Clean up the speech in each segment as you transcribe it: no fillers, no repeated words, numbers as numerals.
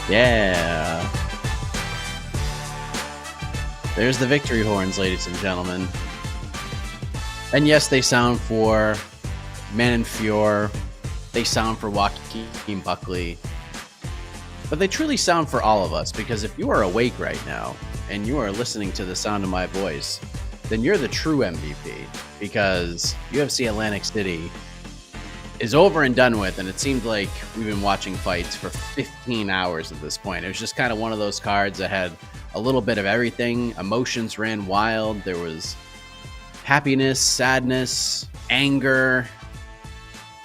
Yeah. There's the victory horns, ladies and gentlemen. And yes, they sound for Manon Fiorot. They sound for Joaquin Buckley. But they truly sound for all of us, because if you are awake right now and you are listening to the sound of my voice, then you're the true MVP, because UFC Atlantic City is over and done with, and it seemed like we've been watching fights for 15 hours at this point. It was just kind of one of those cards that had a little bit of everything. Emotions ran wild. There was happiness, sadness, anger,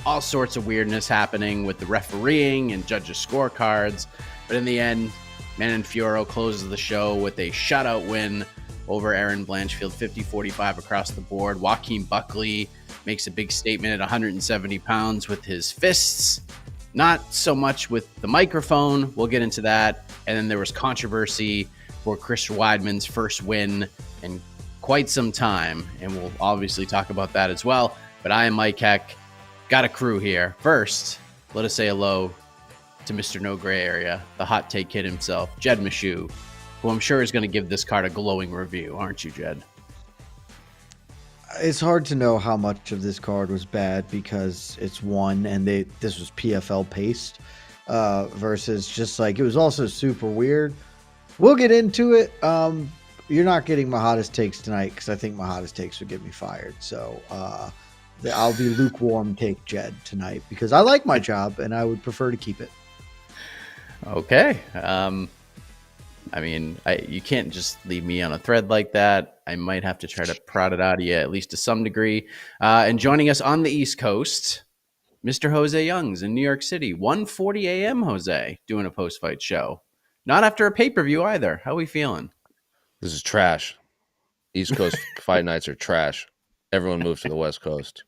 all sorts of weirdness happening with the refereeing and judges' scorecards. But in the end, Manon Fiorot closes the show with a shutout win over Erin Blanchfield, 50-45 across the board. Joaquin Buckley makes a big statement at 170 pounds with his fists, not so much with the microphone. We'll get into that. And then there was controversy for Chris Weidman's first win in quite some time, and we'll obviously talk about that as well. But I am Mike Heck. Got a crew here. First, let us say hello to Mr. No Gray Area, the hot take kid himself, Jed Meshew, who I'm sure is going to give this card a glowing review, aren't you, Jed? It's hard to know how much of this card was bad because it's one, and this was PFL paced versus just like it was also super weird. We'll get into it. You're not getting my hottest takes tonight because I think my hottest takes would get me fired. So I'll be lukewarm take Jed tonight because I like my job and I would prefer to keep it. Okay. I mean, you can't just leave me on a thread like that. I might have to try to prod it out of you, at least to some degree. And joining us on the East Coast, Mr. José Youngs in New York City, 1:40 a.m., Jose, doing a post-fight show. Not after a pay-per-view either. How are we feeling? This is trash. East Coast fight nights are trash. Everyone moved to the West Coast.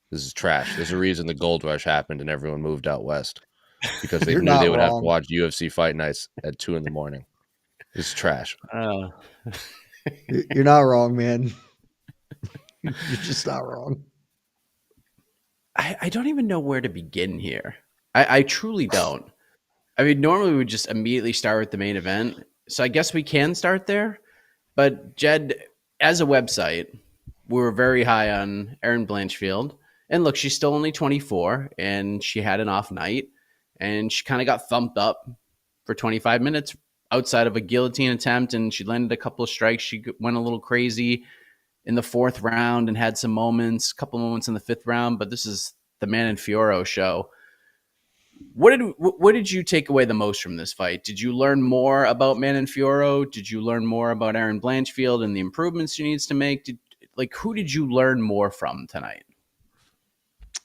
This is trash. There's a reason the gold rush happened and everyone moved out west because they knew they would have to watch UFC fight nights at 2 a.m. This is trash. You're not wrong, man. You're just not wrong. I don't even know where to begin here. I truly don't. I mean, normally we would just immediately start with the main event. So I guess we can start there. But Jed, as a website, we were very high on Erin Blanchfield. And look, she's still only 24, and she had an off night. And she kind of got thumped up for 25 minutes outside of a guillotine attempt, and she landed a couple of strikes. She went a little crazy in the 4th round and had some moments, a couple moments in the 5th round. But this is the Manon Fiorot show. What did you take away the most from this fight? Did you learn more about Manon Fiorot? Did you learn more about Erin Blanchfield and the improvements she needs to make? Who did you learn more from tonight?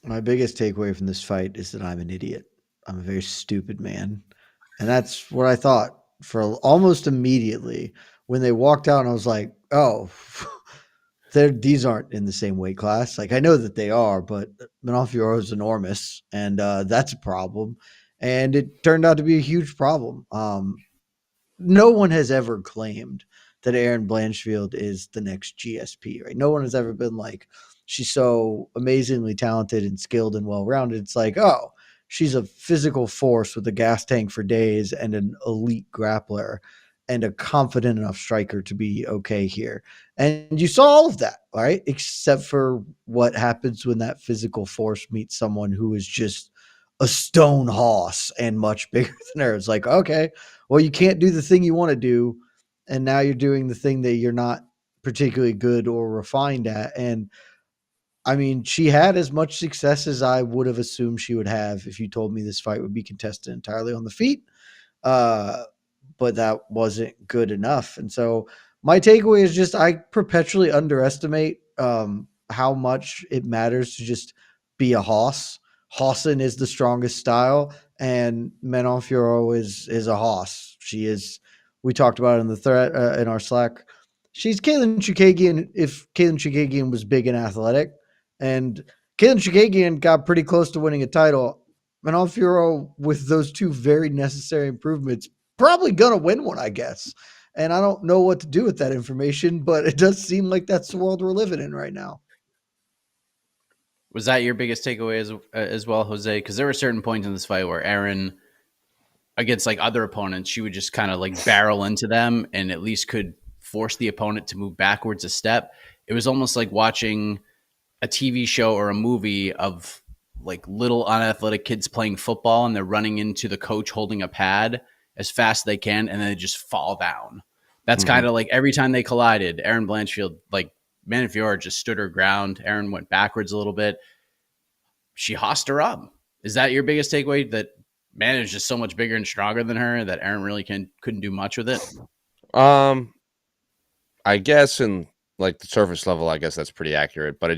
My biggest takeaway from this fight is that I'm an idiot. I'm a very stupid man. And that's what I thought for almost immediately when they walked out, and I was like, oh, these aren't in the same weight class. Like, I know that they are, but Manon Fiorot is enormous, and that's a problem. And it turned out to be a huge problem. No one has ever claimed that Erin Blanchfield is the next GSP, right? No one has ever been like, she's so amazingly talented and skilled and well-rounded. It's like, oh, she's a physical force with a gas tank for days and an elite grappler and a confident enough striker to be okay here. And you saw all of that, right? Except for what happens when that physical force meets someone who is just a stone hoss and much bigger than her. It's like, okay, well, you can't do the thing you want to do, and now you're doing the thing that you're not particularly good or refined at. And I mean, she had as much success as I would have assumed she would have if you told me this fight would be contested entirely on the feet. But that wasn't good enough. And so my takeaway is just I perpetually underestimate how much it matters to just be a hoss. Hossing is the strongest style, and Manon Fiorot is a hoss. She is. We talked about it in the thread in our Slack. She's Katlyn Chookagian if Katlyn Chookagian was big and athletic, and Katlyn Chookagian got pretty close to winning a title. Manon Fiorot, with those two very necessary improvements, probably gonna win one, I guess. And I don't know what to do with that information, but it does seem like that's the world we're living in right now. Was that your biggest takeaway as well, Jose? Because there were certain points in this fight where Erin against like other opponents, she would just kind of like barrel into them and at least could force the opponent to move backwards a step. It was almost like watching a TV show or a movie of like little unathletic kids playing football and they're running into the coach holding a pad as fast as they can and then they just fall down. That's kind of like every time they collided, Erin Blanchfield, like Manon Fiorot just stood her ground. Erin went backwards a little bit. She hossed her up. Is that your biggest takeaway? That Manon is just so much bigger and stronger than her that Erin really couldn't do much with it? I guess in like the surface level, I guess that's pretty accurate. But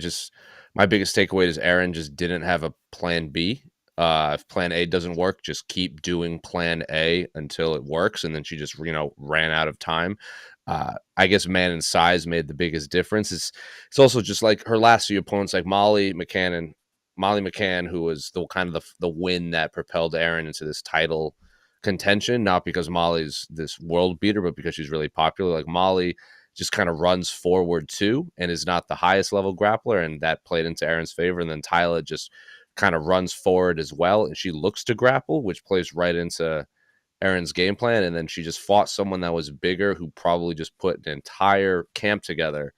my biggest takeaway is Erin just didn't have a plan B. If plan A doesn't work, just keep doing plan A until it works. And then she just, ran out of time. I guess Manon's size made the biggest difference. It's also just like her last few opponents, like Molly McCann, who was the kind of the win that propelled Erin into this title contention, not because Molly's this world beater, but because she's really popular. Like Molly just kind of runs forward too and is not the highest level grappler, and that played into Erin's favor. And then Tyla just kind of runs forward as well, and she looks to grapple, which plays right into Erin's game plan. And then she just fought someone that was bigger, who probably just put an entire camp together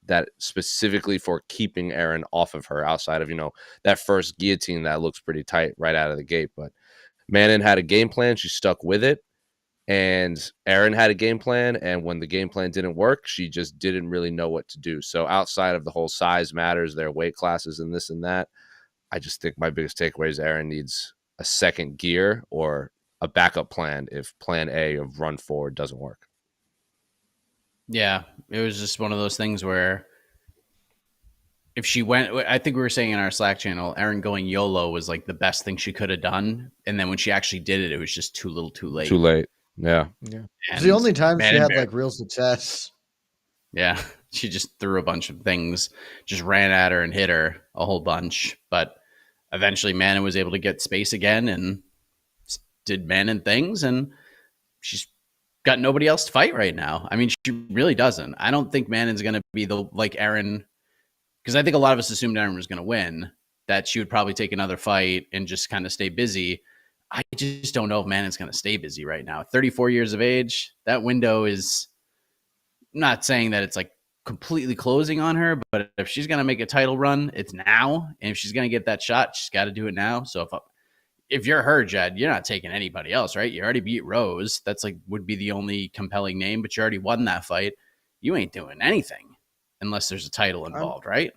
that specifically for keeping Erin off of her, outside of, that first guillotine that looks pretty tight right out of the gate. But Manon had a game plan. She stuck with it. And Erin had a game plan. And when the game plan didn't work, she just didn't really know what to do. So outside of the whole size matters, their weight classes and this and that, I just think my biggest takeaway is Erin needs a second gear or a backup plan if plan A of run forward doesn't work. Yeah, it was just one of those things where if she went, I think we were saying in our Slack channel, Erin going YOLO was like the best thing she could have done. And then when she actually did it, it was just too little too late. Too late. Yeah. It's the only time she had like real success. Yeah. She just threw a bunch of things, just ran at her and hit her a whole bunch. But eventually Manon was able to get space again and did Manon things. And she's got nobody else to fight right now. I mean, she really doesn't. I don't think Manon's going to be like Erin, because I think a lot of us assumed Erin was going to win, that she would probably take another fight and just kind of stay busy. I just don't know if Manon's going to stay busy right now. 34 years of age, that window is, I'm not saying that it's like completely closing on her, but if she's going to make a title run, it's now. And if she's going to get that shot, she's got to do it now. So if you're her, Jed, you're not taking anybody else, right? You already beat Rose. That's like would be the only compelling name, but you already won that fight. You ain't doing anything unless there's a title involved, right?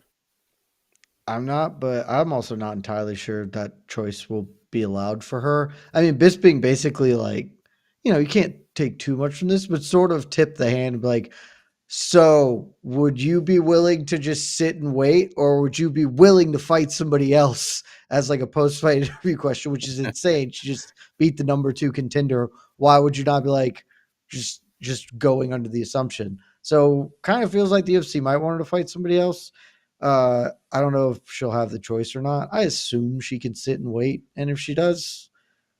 I'm not, but I'm also not entirely sure that choice will be allowed for her. I mean, Bisping basically like, you can't take too much from this, but sort of tip the hand and be like, so would you be willing to just sit and wait, or would you be willing to fight somebody else, as like a post-fight interview question, which is insane. She just beat the number 2 contender. Why would you not be like, just going under the assumption? So kind of feels like the UFC might want her to fight somebody else. I don't know if she'll have the choice or not. I assume she can sit and wait. And if she does,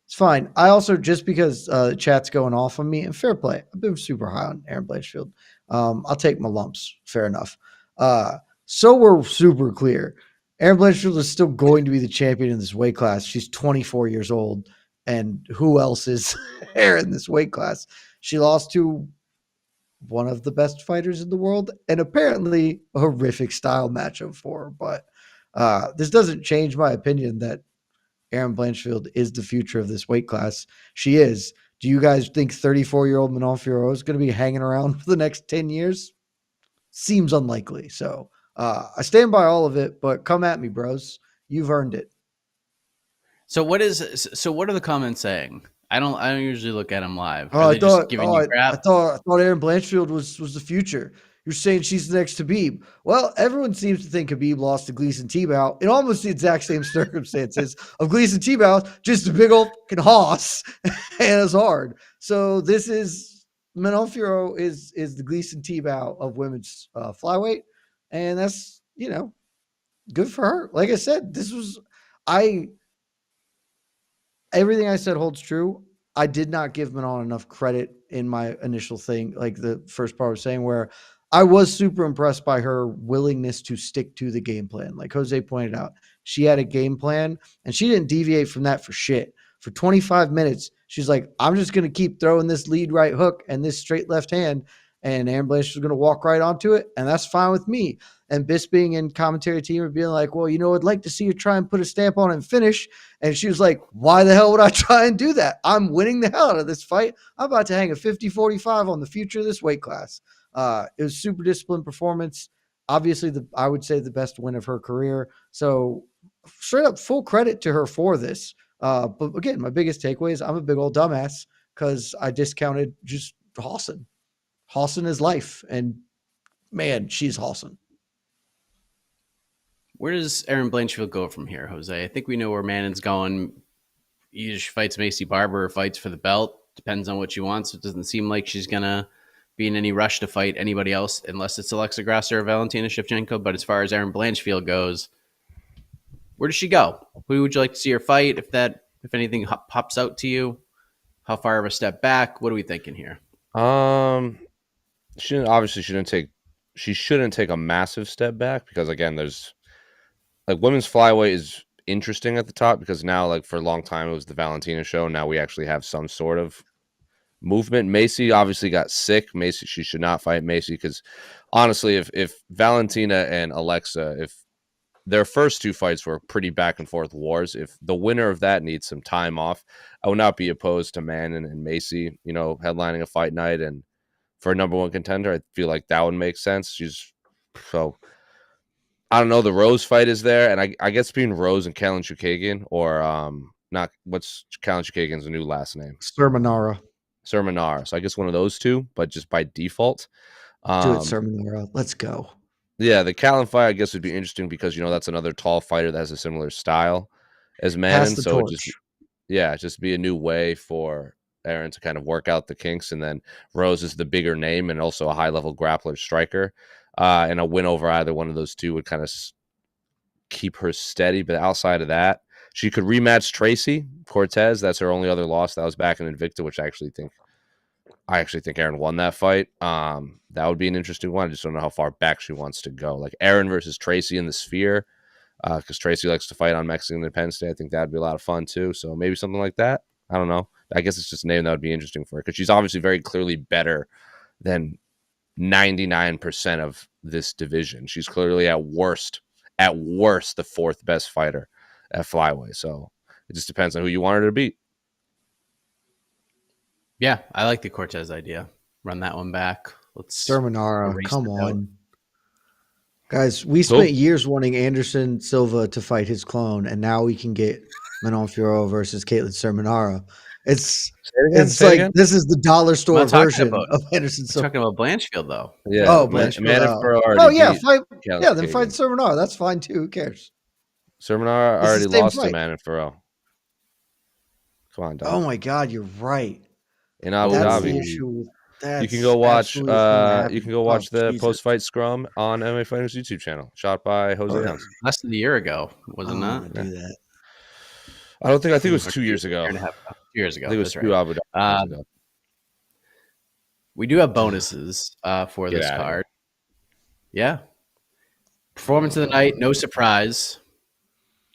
it's fine. I also, just because chat's going off on me, and fair play, I've been super high on Erin Blanchfield. I'll take my lumps. Fair enough. So we're super clear. Erin Blanchfield is still going to be the champion in this weight class. She's 24 years old. And who else is there in this weight class? She lost to one of the best fighters in the world, and apparently a horrific style matchup for her. But this doesn't change my opinion that Erin Blanchfield is the future of this weight class. She is. Do you guys think 34-year-old Manon Fiorot is going to be hanging around for the next 10 years? Seems unlikely. So I stand by all of it, but come at me, bros. You've earned it. So what are the comments saying? I don't usually look at them live. I thought Erin Blanchfield was the future. You're saying she's the next Khabib. Well, everyone seems to think Khabib lost to Gleison Tebow in almost the exact same circumstances of Gleison Tebow, just a big old fucking hoss, and it's hard. So this is Manon Fiorot is the Gleison Tebow of women's flyweight, and that's good for her. Like I said, everything I said holds true. I did not give Manon enough credit in my initial thing, like the first part I was saying, where I was super impressed by her willingness to stick to the game plan. Like Jose pointed out, she had a game plan and she didn't deviate from that for shit. For 25 minutes, she's like, I'm just going to keep throwing this lead right hook and this straight left hand, and Erin Blanchfield is going to walk right onto it, and that's fine with me. And Bisping and commentary team are being like, well, I'd like to see you try and put a stamp on it and finish. And she was like, why the hell would I try and do that? I'm winning the hell out of this fight. I'm about to hang a 50-45 on the future of this weight class. It was super disciplined performance. Obviously, I would say the best win of her career. So straight up full credit to her for this. But again, my biggest takeaway is I'm a big old dumbass because I discounted just Hawson. Hawson is life. And man, she's Hawson. Where does Erin Blanchfield go from here, Jose? I think we know where Manon's going. Either she fights Macy Barber or fights for the belt. Depends on what she wants. It doesn't seem like she's going to be in any rush to fight anybody else unless it's Alexa Grasso or Valentina Shevchenko. But as far as Erin Blanchfield goes, where does she go? Who would you like to see her fight? If anything pops out to you, how far of a step back? What are we thinking here? She shouldn't take a massive step back because again, there's like women's flyweight is interesting at the top because now, like for a long time, it was the Valentina show. Now we actually have some sort of movement. Macy obviously got sick. She should not fight Macy because honestly, if Valentina and Alexa, if their first two fights were pretty back and forth wars, if the winner of that needs some time off, I would not be opposed to Manon and Macy, headlining a fight night and for a number one contender. I feel like that would make sense. So I don't know. The Rose fight is there, and I guess between Rose and Kalen Chukagian, or not. What's Kalen Chukagian's new last name? Sermonara. So I guess one of those two, but just by default. Do it, Sermonara. Let's go. Yeah, the Kalen fight I guess would be interesting because that's another tall fighter that has a similar style as Manon. So just be a new way for Erin to kind of work out the kinks, and then Rose is the bigger name and also a high level grappler striker. And a win over either one of those two would kind of keep her steady. But outside of that, she could rematch Tracy Cortez. That's her only other loss. That was back in Invicta, which I actually think Erin won that fight. That would be an interesting one. I just don't know how far back she wants to go. Like Erin versus Tracy in the Sphere, because Tracy likes to fight on Mexican Independence Day. I think that'd be a lot of fun too. So maybe something like that. I don't know. I guess it's just a name that would be interesting for her because she's obviously very clearly better than 99% of this division. She's clearly at worst the fourth best fighter at flyweight. So it just depends on who you want her to beat. Yeah, I like the Cortez idea. Run that one back. Let's Sermonara. Come on. Guys, we spent years wanting Anderson Silva to fight his clone, and now we can get Manon Fiorot versus Caitlin Sermonara. It's like this is the dollar store version of Anderson Silva. Talking about Blanchfield, though. Yeah. Oh, Blanchfield. Fight Sermonara. That's fine too. Who cares? Sermonara already lost to Manon Fiorot. Come on, dog. Oh my God, you're right. In Abu Dhabi. You can go watch. The post-fight scrum on MMA Fighters YouTube channel, shot by José Youngs. Less than a year ago, wasn't that? Do that. I think it was 2 years ago. 2 years ago. I think it was 2 Abu Dhabi years ago. We do have bonuses for this card. Yeah. Performance of the night, no surprise.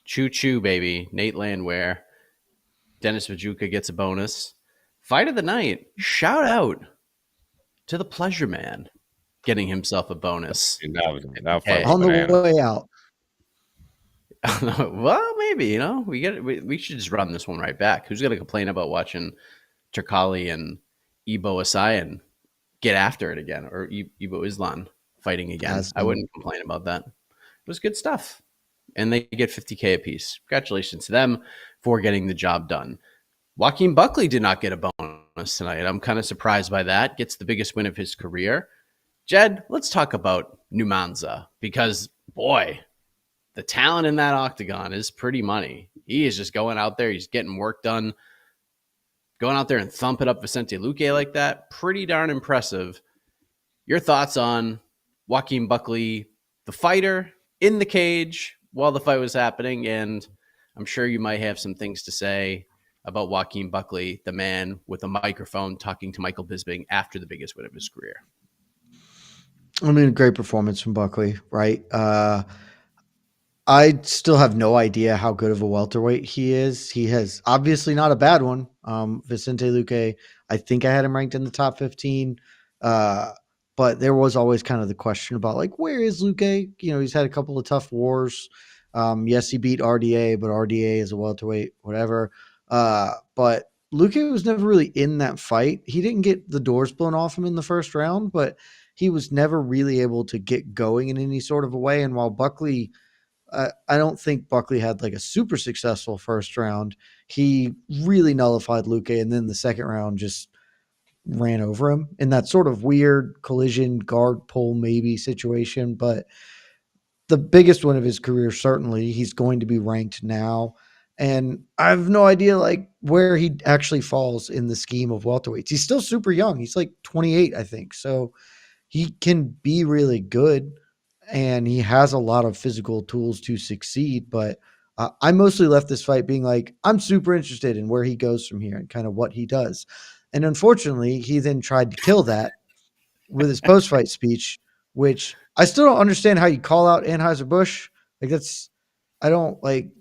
Choo-choo, baby. Nate Landwehr. Dennis Vajuka gets a bonus. Fight of the night, shout out to the Pleasure Man getting himself a bonus. On the way out. Well, maybe, we should just run this one right back. Who's going to complain about watching Turkali and Ibo Asayan get after it again, or Ibo Islam fighting again? I wouldn't complain about that. It was good stuff. And they get $50K apiece. Congratulations to them for getting the job done. Joaquin Buckley did not get a bonus tonight. I'm kind of surprised by that. Gets the biggest win of his career. Jed, let's talk about Numanza because, boy, the talent in that octagon is pretty money. He is just going out there. He's getting work done. Going out there and thumping up Vicente Luque like that. Pretty darn impressive. Your thoughts on Joaquin Buckley, the fighter, in the cage while the fight was happening? And I'm sure you might have some things to say about Joaquin Buckley, the man with a microphone talking to Michael Bisping after the biggest win of his career. I mean, great performance from Buckley, right? I still have no idea how good of a welterweight he is. He has obviously not a bad one. Vicente Luque, I think I had him ranked in the top 15. But there was always kind of the question about like, where is Luque? You know, he's had a couple of tough wars. Yes, he beat RDA, but RDA is a welterweight, whatever. But Luque was never really in that fight. He didn't get the doors blown off him in the first round, but he was never really able to get going in any sort of a way. And while Buckley, I don't think Buckley had like a super successful first round. He really nullified Luque, and then the second round just ran over him in that sort of weird collision guard pull maybe situation. But the biggest one of his career, certainly, he's going to be ranked now. And I have no idea like where he actually falls in the scheme of welterweights. He's still super young. He's like 28, I think. So he can be really good and he has a lot of physical tools to succeed. But I mostly left this fight being like, I'm super interested in where he goes from here and kind of what he does. And unfortunately, he then tried to kill that with his post-fight speech, which I still don't understand how you call out Anheuser-Busch. Like that's, I don't like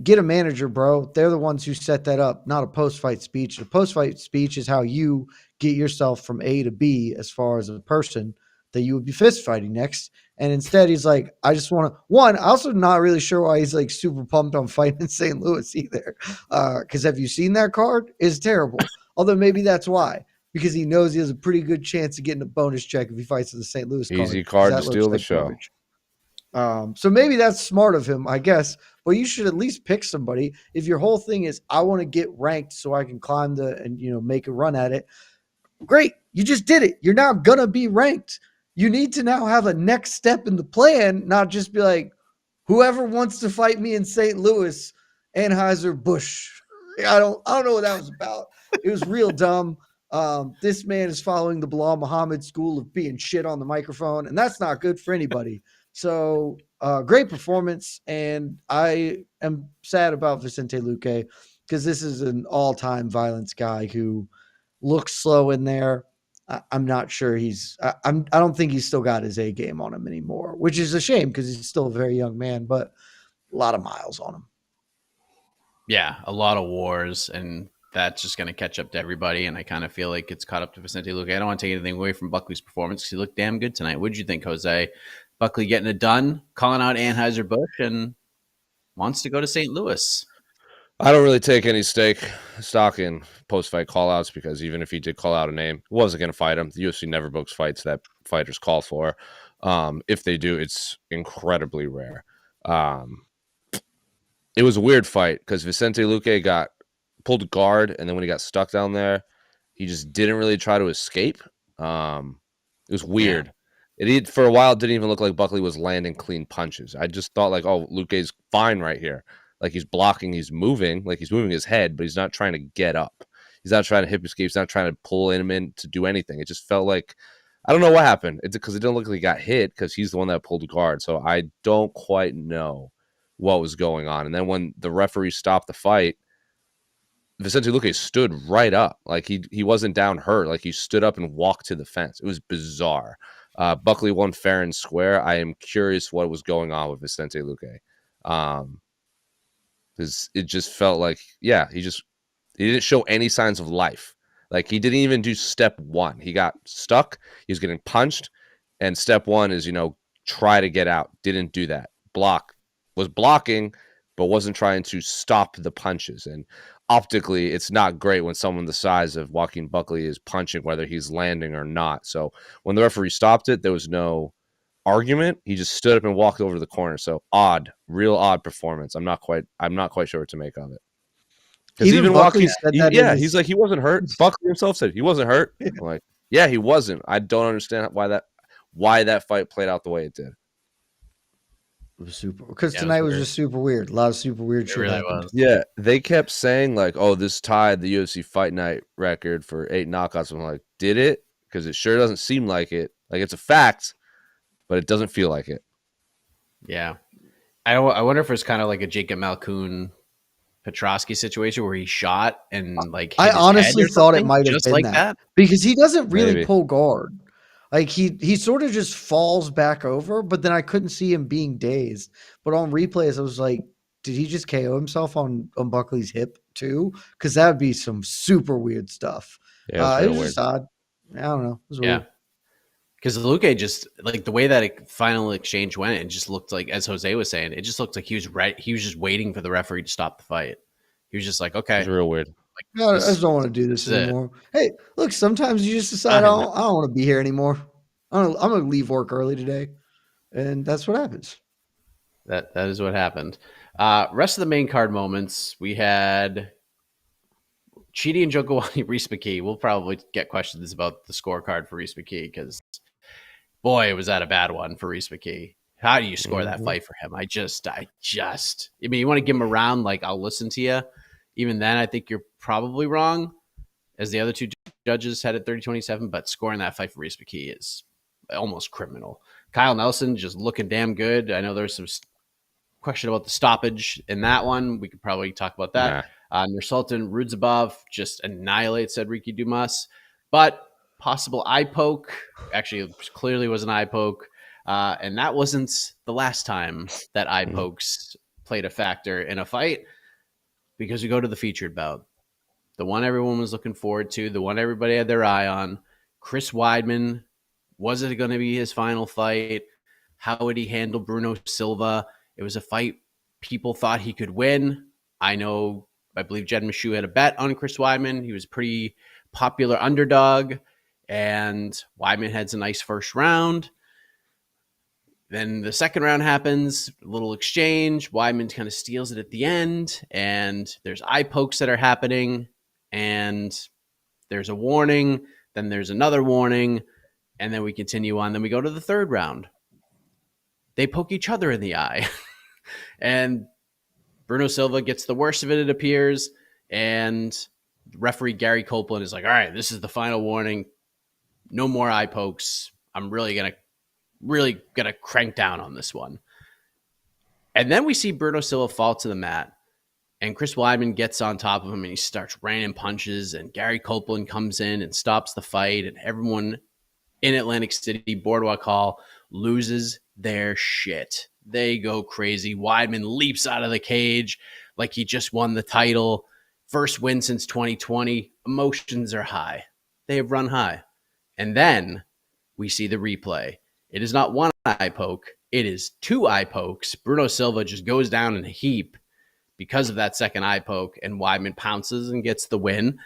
get a manager, bro. They're the ones who set that up, not a post-fight speech. The post-fight speech is how you get yourself from A to B as far as a person that you would be fist fighting next. And instead he's like, I just want to one, also not really sure why he's like super pumped on fighting in St. Louis either. Cause have you seen that card? It's terrible. Although maybe that's why, because he knows he has a pretty good chance of getting a bonus check if he fights in the St. Louis card. Easy card to That steal looks the like show. garbage. So maybe that's smart of him, I guess. But you should at least pick somebody. If your whole thing is I want to get ranked so I can climb and make a run at it, great. You just did it. You're now gonna be ranked. You need to now have a next step in the plan, not just be like, whoever wants to fight me in St. Louis, Anheuser-Busch. I don't know what that was about. It was real dumb. This man is following the Bilal Muhammad school of being shit on the microphone, and that's not good for anybody. So great performance, and I am sad about Vicente Luque because this is an all-time violence guy who looks slow in there. I'm not sure I don't think he's still got his A game on him anymore, which is a shame because he's still a very young man, but a lot of miles on him. Yeah, a lot of wars, and that's just going to catch up to everybody. And I kind of feel like it's caught up to Vicente Luque. I don't want to take anything away from Buckley's performance because he looked damn good tonight. What did you think, Jose? Buckley getting it done, calling out Anheuser-Busch, and wants to go to St. Louis. I don't really take any stock in post-fight call-outs because even if he did call out a name, he wasn't going to fight him. The UFC never books fights that fighters call for. If they do, it's incredibly rare. It was a weird fight because Vicente Luque pulled guard, and then when he got stuck down there, he just didn't really try to escape. It was weird. Yeah. For a while, it didn't even look like Buckley was landing clean punches. I just thought like, oh, Luque's fine right here. Like he's blocking, he's moving his head, but he's not trying to get up. He's not trying to hip escape. He's not trying to pull him in to do anything. It just felt like, I don't know what happened. It's because it didn't look like he got hit because he's the one that pulled the guard. So I don't quite know what was going on. And then when the referee stopped the fight, Vicente Luque stood right up. Like he wasn't down hurt. Like he stood up and walked to the fence. It was bizarre. Buckley won fair and square. I am curious what was going on with Vicente Luque. Because it just felt like, he didn't show any signs of life. Like he didn't even do step one. He got stuck. He was getting punched. And step one is, try to get out. Didn't do that. Was blocking, but wasn't trying to stop the punches. And optically, it's not great when someone the size of Joaquin Buckley is punching, whether he's landing or not. So when the referee stopped it, there was no argument. He just stood up and walked over to the corner. So real odd performance. I'm not quite sure what to make of it. Because even Buckley said that. He's like, he wasn't hurt. Buckley himself said he wasn't hurt. Yeah. I'm like, yeah, he wasn't. I don't understand why that fight played out the way it did. It was super because tonight was just super weird. A lot of super weird shit really happened. Was. Yeah, they kept saying like, "Oh, this tied the UFC Fight Night record for 8 knockouts." I'm like, did it? Because it sure doesn't seem like it. Like it's a fact, but it doesn't feel like it. Yeah, I wonder if it's kind of like a Jacob Malkoun Petrosky situation where he shot and like. I honestly thought it might have been like that because he doesn't really pull guard. Like he sort of just falls back over, but then I couldn't see him being dazed. But on replays, I was like, did he just KO himself on Buckley's hip too? Because that would be some super weird stuff. Yeah, it was It real was weird. just odd. I don't know. It was Yeah. weird. Because Luque just like the way that final exchange went, it just looked like, as Jose was saying, it just looked like he was right. He was just waiting for the referee to stop the fight. He was just like, It okay, was real weird. like No, I this just don't want to do this is it. anymore. Hey, look, sometimes you just decide I I know. don't want to be here anymore. I'm going to leave work early today. And that's what happens. That is what happened. Rest of the main card moments, we had Chidi and Jokawani Reese McKee. We'll probably get questions about the scorecard for Reese McKee because, boy, was that a bad one for Reese McKee. How do you score that fight for him? I mean, you want to give him a round, like, I'll listen to you. Even then, I think you're probably wrong, as the other two judges had it 30-27, but scoring that fight for Reese McKee is almost criminal. Kyle Nelson just looking damn good. I know there's some question about the stoppage in that one. We could probably talk about that. Nursultan Rudzabov just annihilates Enrique Dumas, but possible eye poke. Actually, it clearly was an eye poke. And that wasn't the last time that eye pokes played a factor in a fight, because we go to the featured bout. The one everyone was looking forward to, the one everybody had their eye on. Chris Weidman. Was it going to be his final fight? How would he handle Bruno Silva? It was a fight people thought he could win. I believe Jed Meshew had a bet on Chris Weidman. He was a pretty popular underdog, and Weidman has a nice first round. Then the second round happens, a little exchange. Weidman kind of steals it at the end, and there's eye pokes that are happening, and there's a warning. Then there's another warning, and then we continue on. Then we go to the third round. They poke each other in the eye, and Bruno Silva gets the worst of it, it appears, and referee Gary Copeland is like, all right, this is the final warning. No more eye pokes. I'm really gonna crank down on this one. And then we see Bruno Silva fall to the mat, and Chris Weidman gets on top of him, and he starts raining punches, and Gary Copeland comes in and stops the fight, and everyone in Atlantic City, Boardwalk Hall, loses their shit. They go crazy. Weidman leaps out of the cage like he just won the title. First win since 2020. Emotions are high. They have run high. And then we see the replay. It is not one eye poke. It is two eye pokes. Bruno Silva just goes down in a heap because of that second eye poke, and Weidman pounces and gets the win.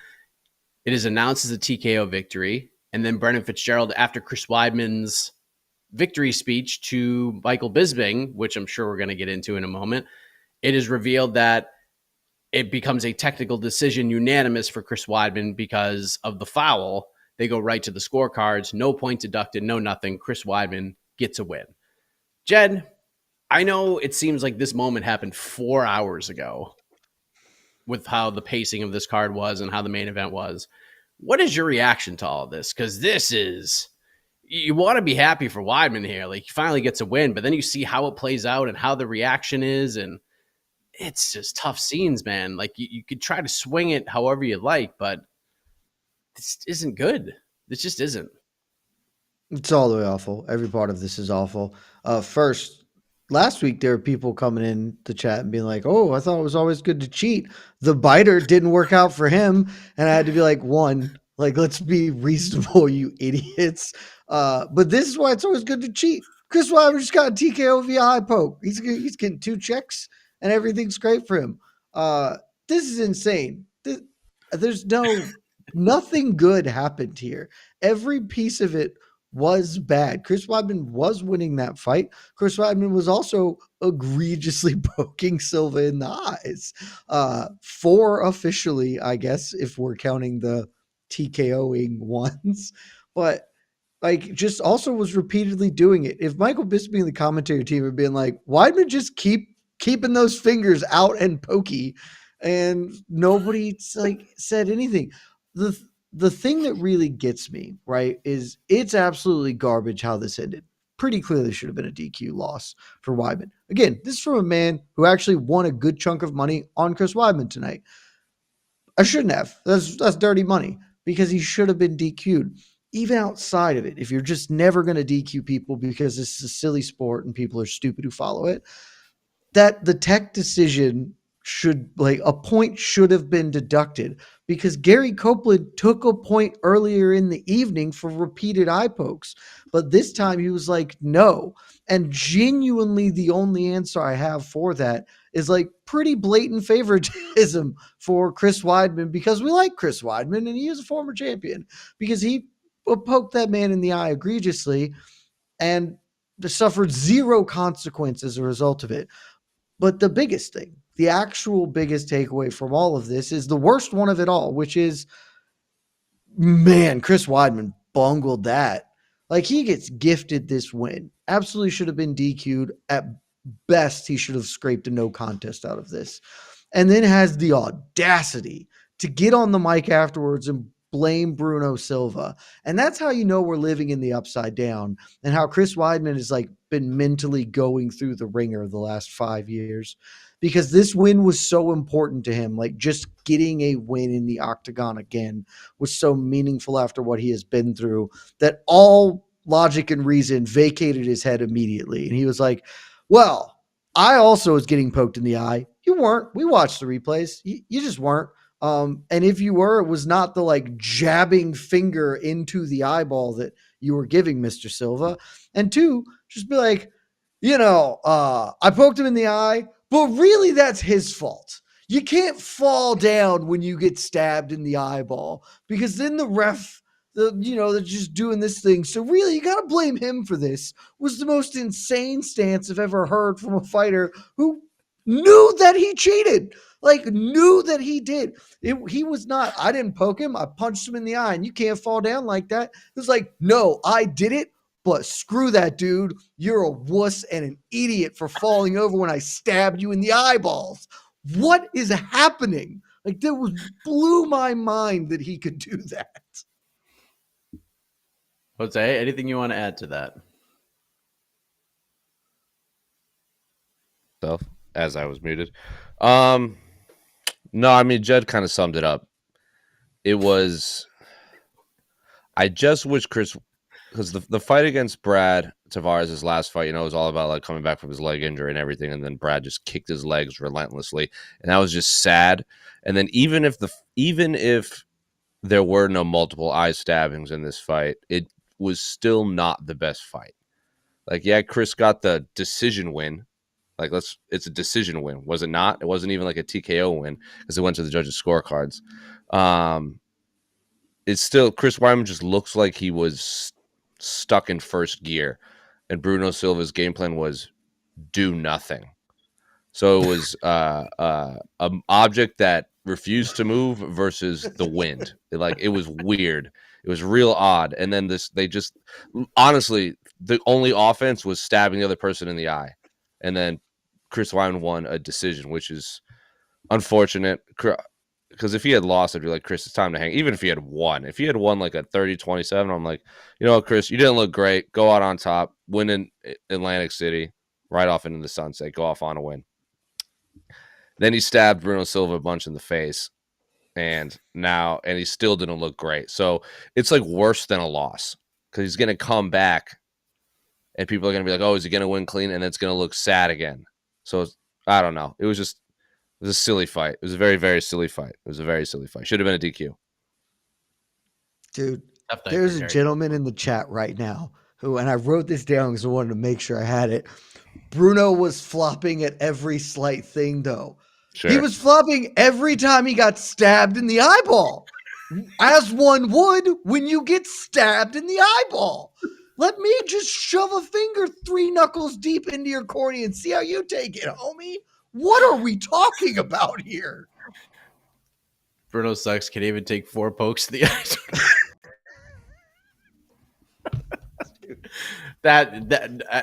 It is announced as a TKO victory. And then Brendan Fitzgerald, after Chris Weidman's victory speech to Michael Bisping, which I'm sure we're going to get into in a moment, it is revealed that it becomes a technical decision unanimous for Chris Weidman because of the foul. They go right to the scorecards. No point deducted, no nothing. Chris Weidman gets a win. Jed, I know it seems like this moment happened 4 hours ago with how the pacing of this card was and how the main event was. What is your reaction to all of this? Because this is, you want to be happy for Weidman here. Like, he finally gets a win, but then you see how it plays out and how the reaction is, and it's just tough scenes, man. Like, you could try to swing it however you like, but this isn't good. This just isn't. It's all the way awful. Every part of this is awful. First, last week there were people coming in the chat and being like, "Oh, I thought it was always good to cheat. The biter didn't work out for him," and I had to be like, "One, like, let's be reasonable, you idiots." But this is why it's always good to cheat. Chris Weidman just got a TKO via high poke. He's getting 2 checks and everything's great for him. This is insane. There's nothing good happened here. Every piece of it was bad. Chris Weidman was winning that fight. Chris Weidman was also egregiously poking Silva in the eyes. 4 officially, I guess, if we're counting the TKOing ones. But like, just also was repeatedly doing it. If Michael Bisping and the commentary team had been like, Weidman just keeping those fingers out and pokey, and nobody like said anything. The thing that really gets me, right, is it's absolutely garbage how this ended. Pretty clearly should have been a DQ loss for Weidman. Again, this is from a man who actually won a good chunk of money on Chris Weidman tonight. I shouldn't have. That's dirty money because he should have been DQ'd. even outside of it, if you're just never going to DQ people because this is a silly sport and people are stupid who follow it, that the tech decision should, like, a point should have been deducted, because Gary Copeland took a point earlier in the evening for repeated eye pokes, but this time he was like, no. And genuinely the only answer I have for that is like pretty blatant favoritism for Chris Weidman, because we like Chris Weidman and he is a former champion, because he poked that man in the eye egregiously and suffered zero consequence as a result of it. But the biggest thing, the actual biggest takeaway from all of this, is the worst one of it all, which is, man, Chris Weidman bungled that. Like, he gets gifted this win. Absolutely should have been DQ'd. At best, he should have scraped a no contest out of this. And then has the audacity to get on the mic afterwards and blame Bruno Silva. And that's how you know we're living in the upside down, and how Chris Weidman has like been mentally going through the ringer the last 5 years, because this win was so important to him. Like, just getting a win in the octagon again was so meaningful after what he has been through, that all logic and reason vacated his head immediately. And he was like, well, I also was getting poked in the eye. You weren't. We watched the replays. You just weren't. And if you were, it was not the like jabbing finger into the eyeball that you were giving Mr. Silva. And two, just be like, I poked him in the eye, but really that's his fault. You can't fall down when you get stabbed in the eyeball, because then the ref, they're just doing this thing. So really, you got to blame him for this. Was the most insane stance I've ever heard from a fighter who knew that he cheated. Like, knew that he did. He was not, I didn't poke him. I punched him in the eye, and you can't fall down like that. It was like, no, I did it, but screw that, dude. You're a wuss and an idiot for falling over when I stabbed you in the eyeballs. What is happening? Like, that blew my mind that he could do that. Jose, anything you want to add to that? Self, as I was muted. No, I mean, Jed kind of summed it up. It was, I just wish Chris, because the fight against Brad Tavares, his last fight, it was all about like coming back from his leg injury and everything, and then Brad just kicked his legs relentlessly, and that was just sad. And then even if there were no multiple eye stabbings in this fight, it was still not the best fight. Like, yeah, Chris got the decision win. Like, it's a decision win. Was it not? It wasn't even like a TKO win, because it went to the judges' scorecards. It's still, Chris Weidman just looks like he was stuck in first gear, and Bruno Silva's game plan was do nothing. So it was an object that refused to move versus the wind. It was weird. It was real odd. And then honestly, the only offense was stabbing the other person in the eye. And then Chris Weidman won a decision, which is unfortunate, because if he had lost, I'd be like, Chris, it's time to hang. Even if he had won like a 30-27, I'm like, you know what, Chris, you didn't look great. Go out on top, win in Atlantic City, right off into the sunset, go off on a win. Then he stabbed Bruno Silva a bunch in the face, and he still didn't look great. So it's like worse than a loss, because he's going to come back, and people are going to be like, oh, is he going to win clean? And it's going to look sad again. So I don't know. It was a silly fight. It was a very, very silly fight. It was a very silly fight. Should have been a DQ. Dude, there's a gentleman in the chat right now who, and I wrote this down because I wanted to make sure I had it. Bruno was flopping at every slight thing, though. Sure. He was flopping every time he got stabbed in the eyeball, as one would when you get stabbed in the eyeball. Let me just shove a finger 3 knuckles deep into your cornea and see how you take it, homie. What are we talking about here? Bruno sucks. Can even take 4 pokes to the eyes.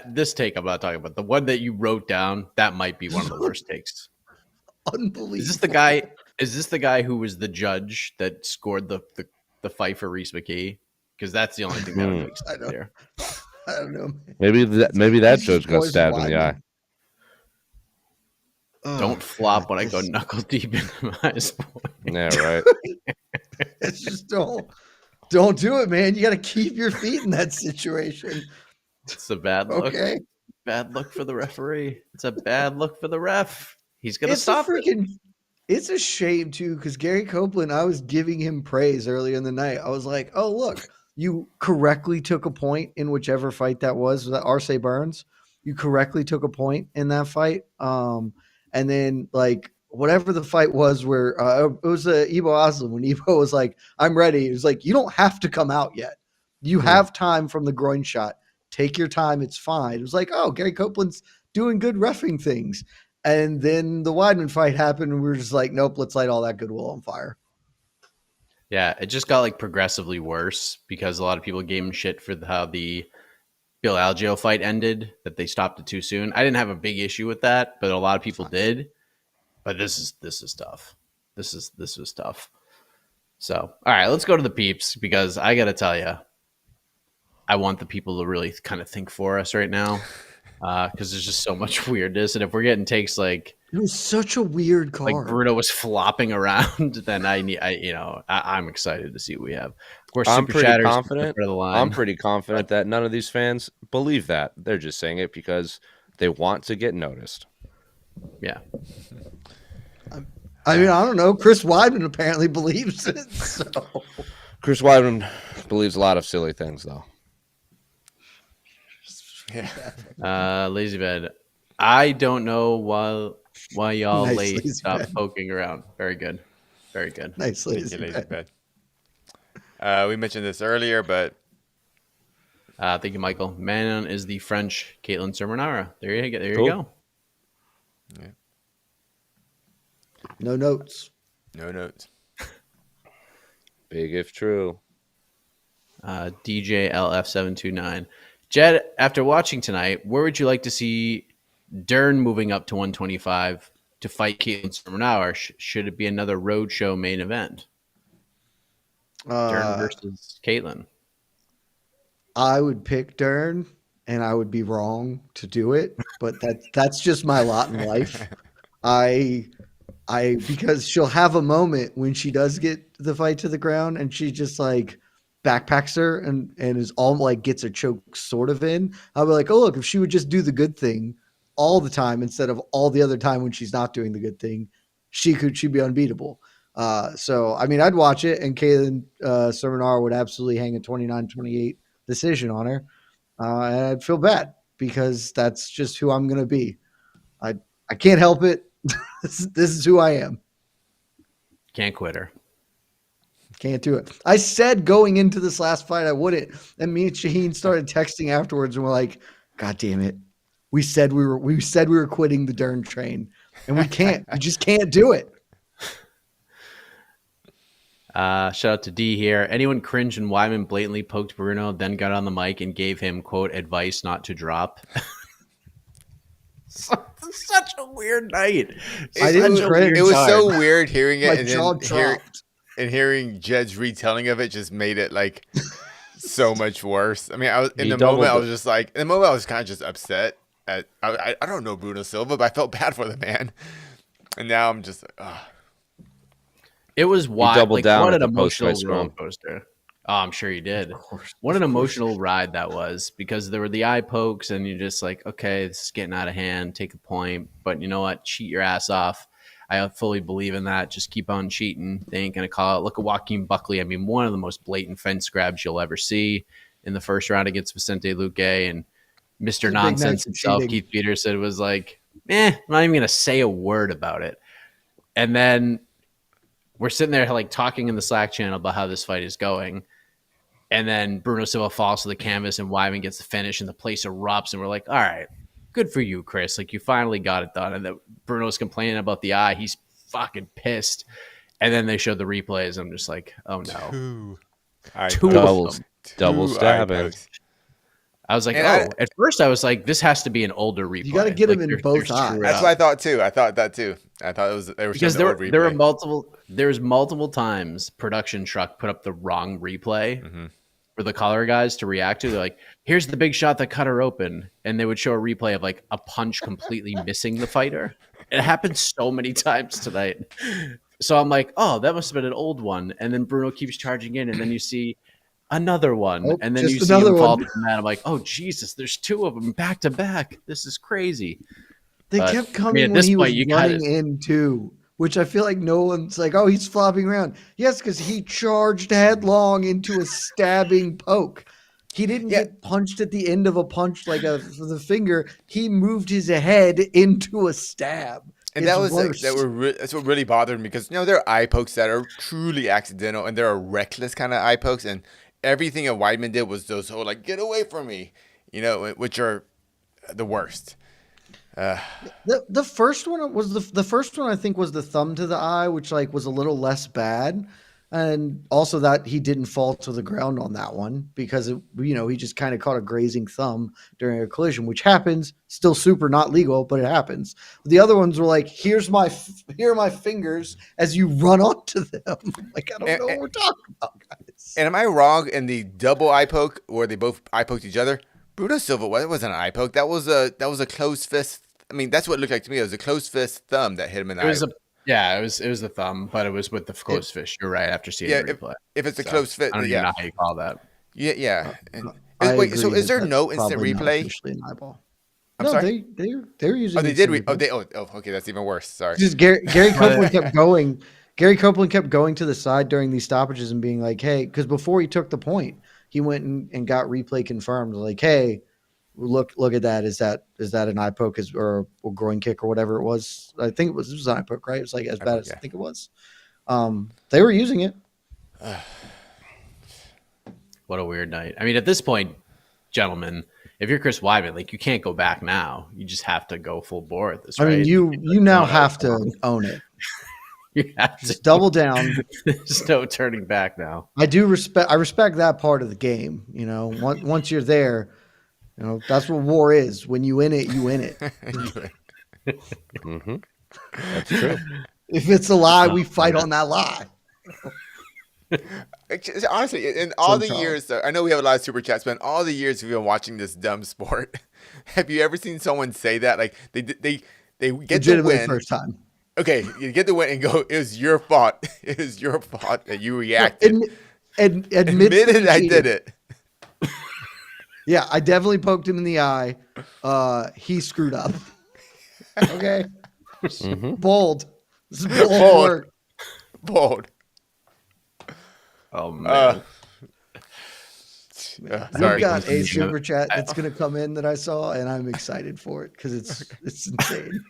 This take I'm not talking about. The one that you wrote down, that might be one of the worst takes. Unbelievable. Is this the guy who was the judge that scored the fight for Reese McKee? Because that's the only thing that would make sense there. I don't know. Maybe that judge got stabbed in the eye. Don't flop when I go knuckle deep into my eyes. Yeah, right. It's just don't. Don't do it, man. You got to keep your feet in that situation. It's a bad look. Okay. Bad look for the referee. It's a bad look for the ref. He's gonna It's stop it. It's a shame too, because Gary Copeland, I was giving him praise earlier in the night. I was like, "Oh, look, you correctly took a point in whichever fight that was that Arce Burns. You correctly took a point in that fight. And then like whatever the fight was, where it was Ibo Aslam when Ibo was like, "I'm ready." It was like, "You don't have to come out yet. You have time from the groin shot. Take your time. It's fine." It was like, "Oh, Gary Copeland's doing good reffing things." And then the Weidman fight happened, and we were just like, nope, let's light all that goodwill on fire. Yeah, it just got like progressively worse because a lot of people gave him shit for how the Bill Algeo fight ended, that they stopped it too soon. I didn't have a big issue with that, but a lot of people did. But this is tough. This was tough. So, all right, let's go to the peeps because I got to tell you, I want the people to really kind of think for us right now. Because there's just so much weirdness, and if we're getting takes like it was such a weird card, like Bruno was flopping around, then I'm excited to see what we have. Of course, I'm Super pretty Chatter's confident. the line. I'm pretty confident that none of these fans believe that. They're just saying it because they want to get noticed. Yeah. I mean, I don't know. Chris Weidman apparently believes it. So. Chris Weidman believes a lot of silly things, though. Yeah. Lazy bed. I don't know why y'all Nice late lazy stop bed. poking around. Very good. Very good. Nice Thank lazy you, lazy bed. bed. We mentioned this earlier, but Thank you, Michael. Manon is the French Caitlin Sermonara. There you go. There Cool. you go. yeah, No notes. no notes. Big if true. DJ LF729. Jed, after watching tonight, where would you like to see Dern moving up to 125 to fight Caitlin Sermonara? Should it be another roadshow main event? Dern versus Caitlin. I would pick Dern, and I would be wrong to do it, but that's just my lot in life. I because she'll have a moment when she does get the fight to the ground, and she just like backpacks her and is all like gets a choke sort of in. I'll be like, oh look, if she would just do the good thing all the time instead of all the other time when she's not doing the good thing, she'd be unbeatable. So I mean, I'd watch it, and Caitlin Sermonara would absolutely hang a 29-28 decision on her, and I'd feel bad because that's just who I'm gonna be. I can't help it. This is who I am. Can't quit her. Can't do it. I said going into this last fight I wouldn't, and me and Shaheen started texting afterwards, and we're like, "God damn it! We said we were quitting the Dern train, and we can't. We just can't do it." Shout out to D here. Anyone cringe when Weidman blatantly poked Bruno, then got on the mic and gave him quote advice not to drop? Such a weird night. I didn't cringe. It was time. so weird hearing it, My and jaw then dropped. hearing Jed's retelling of it just made it like so much worse. I mean, I was in He the moment. I doubled was just like, in the moment, I was kind of just upset. I don't know Bruno Silva, but I felt bad for the man. And now I'm just like, oh. It was wild. doubled Like, down what at an the post-fight emotional roller scrum. coaster. Oh, I'm sure you did. What an emotional ride that was, because there were the eye pokes, and you're just like, okay, this is getting out of hand. Take a point, but you know what? Cheat your ass off. I fully believe in that. Just keep on cheating. They ain't gonna call it. Look at Joaquin Buckley. I mean, one of the most blatant fence grabs you'll ever see in the first round against Vicente Luque, and Mr. Nonsense himself, cheating. Keith Peterson, was like, I'm not even gonna say a word about it. And then we're sitting there like talking in the Slack channel about how this fight is going. And then Bruno Silva falls to the canvas, and Weidman gets the finish, and the place erupts. And we're like, all right, good for you, Chris. Like, you finally got it done. And then Bruno's complaining about the eye. He's fucking pissed. And then they showed the replays. I'm just like, oh no. Two Double, of them. double stabbing. Eyepoke. I was like, And at first I was like, this has to be an older replay. You gotta get him in they're both screwed eyes. That's up. what I thought too. I thought that too. I thought they were Because showing the old replay. there was multiple times production truck put up the wrong replay for the color guys to react to. They're like, here's the big shot that cut her open, and they would show a replay of like a punch completely missing the fighter. It happened so many times tonight. So I'm like, oh, that must have been an old one. And then Bruno keeps charging in, and then you see another one. Oh, And then you just see him another fall one. to the mat. I'm like, oh, Jesus, there's two of them back to back. This is crazy. They But, kept I coming mean, at when this he was point, you running gotta, in too, which I feel like no one's like, oh, he's flopping around. Yes, because he charged headlong into a stabbing poke. He didn't Yeah. get punched at the end of a punch like the finger. He moved his head into a stab. And It's that was like, worse. that's what really bothered me because there are eye pokes that are truly accidental and there are reckless kind of eye pokes, and everything that Weidman did was those whole like get away from me, which are the worst. The first one was the first one I think was the thumb to the eye, which like was a little less bad, and also that he didn't fall to the ground on that one because he just kind of caught a grazing thumb during a collision, which happens. Still super not legal, but it happens. The other ones were like, here are my fingers as you run onto them. Like I don't know what we're talking about, guys. And am I wrong in the double eye poke where they both eye poked each other? Bruno Silva, that wasn't an eye poke. That was a closed fist. I mean, that's what it looked like to me. It was a closed fist thumb that hit him in the eye. it was the thumb, but it was with the closed fist. You're right. After seeing the replay, if it's a closed fist, I don't even know how you call that. Yeah. I So agree is there that no that's instant probably not replay? officially an eyeball. I'm sorry. They're using. Oh, they did. instant replay. Okay, that's even worse. Sorry. Just Gary Copeland kept going. Gary Copeland kept going to the side during these stoppages and being like, "Hey," because before he took the point, he went and got replay confirmed. Like, "Hey, look at that. Is that an eye poke or a groin kick or whatever it was? I think it was an eye poke, right? It was like as bad as I think it was. They were using it. What a weird night. I mean, at this point, gentlemen, if you're Chris Weidman, like you can't go back now. You just have to go full bore at this. I right? mean, you now have to own it. You have to Just double down. There's no turning back now. I respect that part of the game. Once you're there, that's what war is. When you in it, you win it. Mm-hmm. That's true. If it's a lie, we fight on that lie. Honestly, in all the years, I know we have a lot of super chats, but in all the years we've been watching this dumb sport, have you ever seen someone say that? Like they get the win first time. Okay, you get the win and go, it was your fault. It was your fault that you reacted. Admitted I did it. Yeah, I definitely poked him in the eye. He screwed up. Okay. Mm-hmm. Bold. This is bold work. Bold. Oh, man. Sorry. We've got a super chat that's going to come in that I saw, and I'm excited for it because it's insane.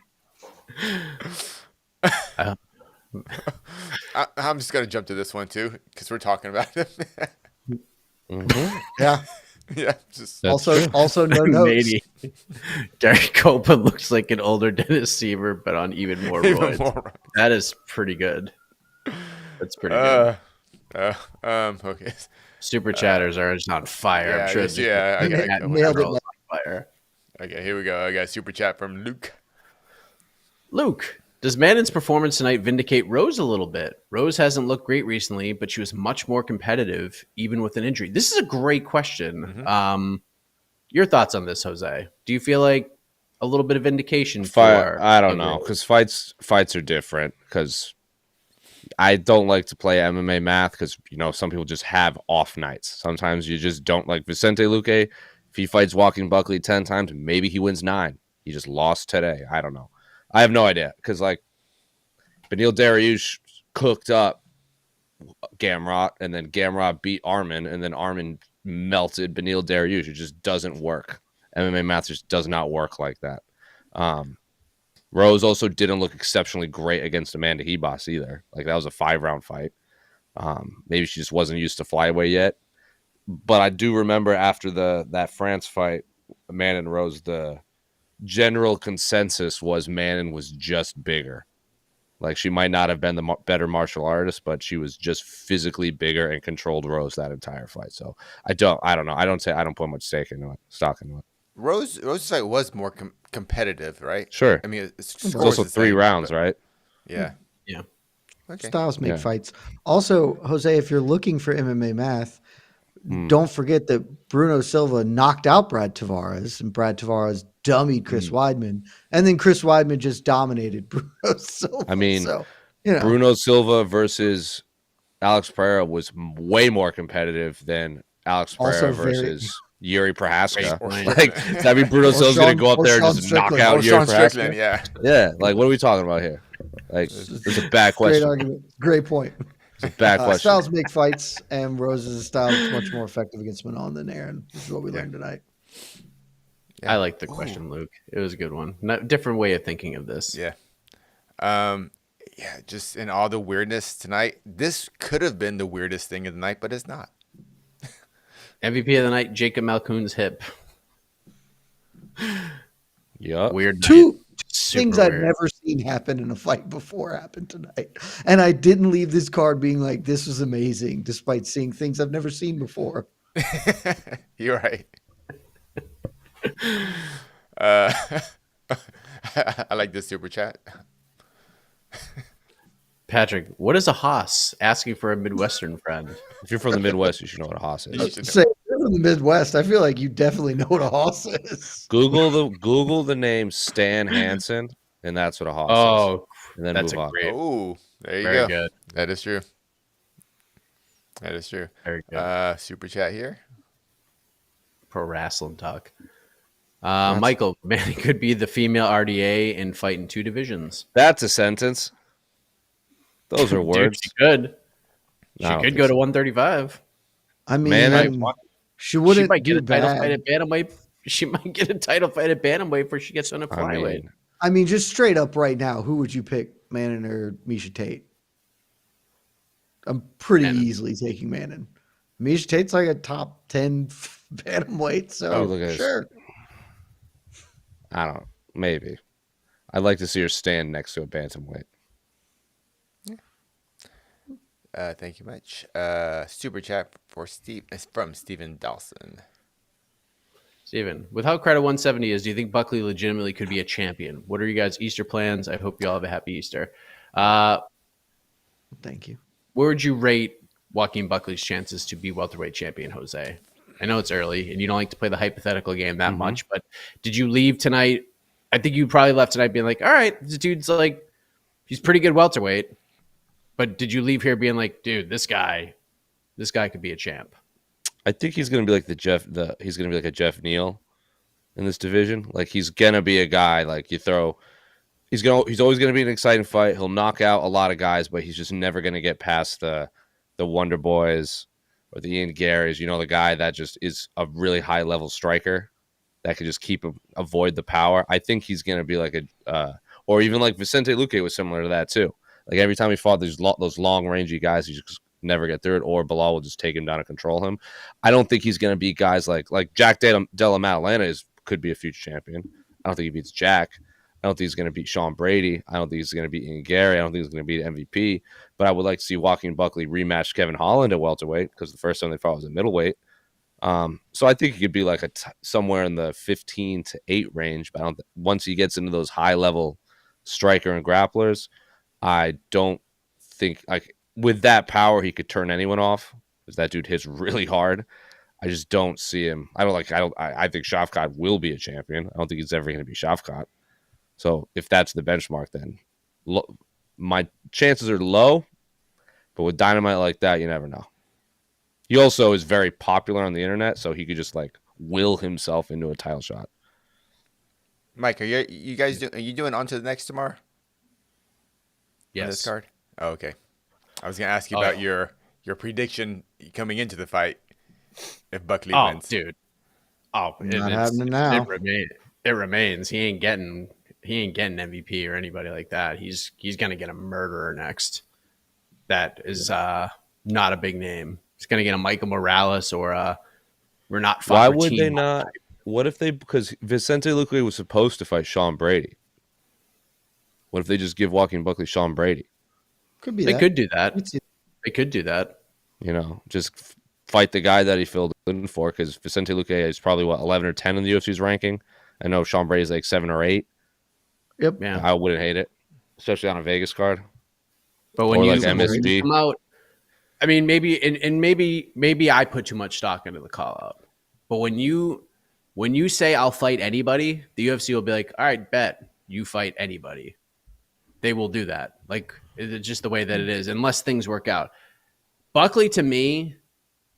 I'm just going to jump to this one, too, because we're talking about it. Mm-hmm. Yeah. Yeah. Just Also no notes. Maybe. Gary Copeland looks like an older Dennis Seaver, but on even more roids. That is pretty good. That's pretty good. Okay. Super chatters are just on fire. Yeah, I'm sure. I nailed it. On fire. Okay, here we go. I got a super chat from Luke. Luke, does Manon's performance tonight vindicate Rose a little bit? Rose hasn't looked great recently, but she was much more competitive, even with an injury. This is a great question. Mm-hmm. Your thoughts on this, Jose? Do you feel like a little bit of vindication for? I don't know, because fights are different. Because I don't like to play MMA math because some people just have off nights. Sometimes you just don't. Like Vicente Luque, if he fights Joaquin Buckley 10 times, maybe he wins 9. He just lost today. I don't know. I have no idea because like Beneil Dariush cooked up Gamrot, and then Gamrot beat Armin, and then Armin melted Beneil Dariush. It just doesn't work. MMA math just does not work like that. Rose also didn't look exceptionally great against Amanda Hebos either. Like that was a 5-round fight. Maybe she just wasn't used to flyweight yet. But I do remember after that France fight, Manon and Rose, the general consensus was Manon was just bigger. Like she might not have been the better martial artist, but she was just physically bigger and controlled Rose that entire fight. So I don't know. I don't put much stock into it. Rose's fight was more competitive, right? Sure. I mean, it's also 3 rounds, right? Yeah. Yeah. Okay. Styles make fights. Also, Jose, if you're looking for MMA math, don't forget that Bruno Silva knocked out Brad Tavares, and Brad Tavares dummied Chris Weidman, and then Chris Weidman just dominated Bruno Silva. I mean, so, Bruno Silva versus Alex Pereira was way more competitive than Alex Also Pereira very- versus Yuri Prohaska. Great point. Like, does that mean Bruno Or Silva's going Sean- to go up or there and Sean just knock Strickland. out Oh, Yuri Sean Strickland, Prohaska? yeah. Yeah, like, what are we talking about here? Like, it's a bad Great question. argument. Great point. It's a bad question. Styles make fights, and Rose's style is much more effective against Manon than Erin. This is what we learned tonight. Yeah. I like the question, Luke. It was a good one. Different way of thinking of this. Yeah. Yeah, just in all the weirdness tonight, this could have been the weirdest thing of the night, but it's not. MVP of the night, Jacob Malkoon's hip. Yep. Weird night. Two Super things I've weird. never seen happen in a fight before happened tonight. And I didn't leave this card being like, this was amazing, despite seeing things I've never seen before. You're right. I like this super chat. Patrick, what is a Haas? Asking for a Midwestern friend. If you're from the Midwest, you should know what a Haas You is. should know. Say, you're from the Midwest. I feel like you definitely know what a hoss is. Google the name Stan Hansen, and that's what a Haas is. Oh, And then that's move a on. great, Oh, there you very go. good. That is true. That is true. Very good. Super chat here. Pro wrestling talk. Michael, man, it could be the female RDA and fight in 2 divisions. That's a sentence. Those are Dude, words. she could. She I don't could think go so. to 135. I mean, Man, she She wouldn't might get do a title fight bad. at bantamweight. She might get a title fight at bantamweight before she gets on a flyweight. I mean, just straight up right now, who would you pick, Manon or Misha Tate? I'm pretty Manon. easily taking Manon. Misha Tate's like a top 10 bantamweight, so Oh, look at this. sure. I don't know. Maybe. I'd like to see her stand next to a bantamweight. Thank you much. Super chat for Steve is from Steven Dawson. Steven, with how crowded 170 is, do you think Buckley legitimately could be a champion? What are you guys' Easter plans? I hope you all have a happy Easter. Thank you. Where would you rate Joaquin Buckley's chances to be welterweight champion, Jose? I know it's early and you don't like to play the hypothetical game that much, but did you leave tonight? I think you probably left tonight being like, all right, this dude's like, he's pretty good welterweight. But did you leave here being like, dude, this guy could be a champ? I think he's going to be like he's going to be like a Jeff Neal in this division. Like, he's going to be a guy like he's always going to be an exciting fight. He'll knock out a lot of guys, but he's just never going to get past the Wonder Boys or the Ian Garys. You know, the guy that just is a really high level striker that could just avoid the power. I think he's going to be like or even like Vicente Luque was similar to that too. Like, every time he fought those long rangy guys, he just never get through it, or Bilal will just take him down and control him. I don't think he's going to be guys like Jack Della Maddalena could be a future champion. I don't think he beats Jack. I don't think he's going to beat Sean Brady. I don't think he's going to beat Ian Gary. I don't think he's going to beat MVP. But I would like to see Joaquin Buckley rematch Kevin Holland at welterweight, because the first time they fought was at middleweight. So I think he could be like somewhere in the 15 to 8 range. But once he gets into those high level striker and grapplers, I don't think with that power he could turn anyone off, because that dude hits really hard. I just don't see him. I think Shavkat will be a champion. I don't think he's ever going to be Shavkat. So if that's the benchmark, then my chances are low. But with dynamite like that, you never know. He also is very popular on the internet, so he could just like will himself into a title shot. Mike, are you guys doing on to the next tomorrow? On this Yes. card? Oh, okay. I was gonna ask you about your prediction coming into the fight if Buckley wins. Dude. Oh, Not happening now. It remains. He ain't getting MVP or anybody like that. He's gonna get a murderer next. That is not a big name. He's gonna get a Michael Morales or a Renat. Why would they not? What if because Vicente Luque was supposed to fight Sean Brady? What if they just give Joaquin Buckley Sean Brady? Could be They that. could do that. They could do that. You know, just fight the guy that he filled in for, because Vicente Luque is probably 11 or 10 in the UFC's ranking. I know Sean Brady's like 7 or 8. Yep. Yeah. I wouldn't hate it, especially on a Vegas card. But when Or you like MSG. come out, I mean, maybe I put too much stock into the call out. But when you say I'll fight anybody, the UFC will be like, all right, bet you fight anybody. They will do that. Like, it's just the way that it is, unless things work out. Buckley, to me,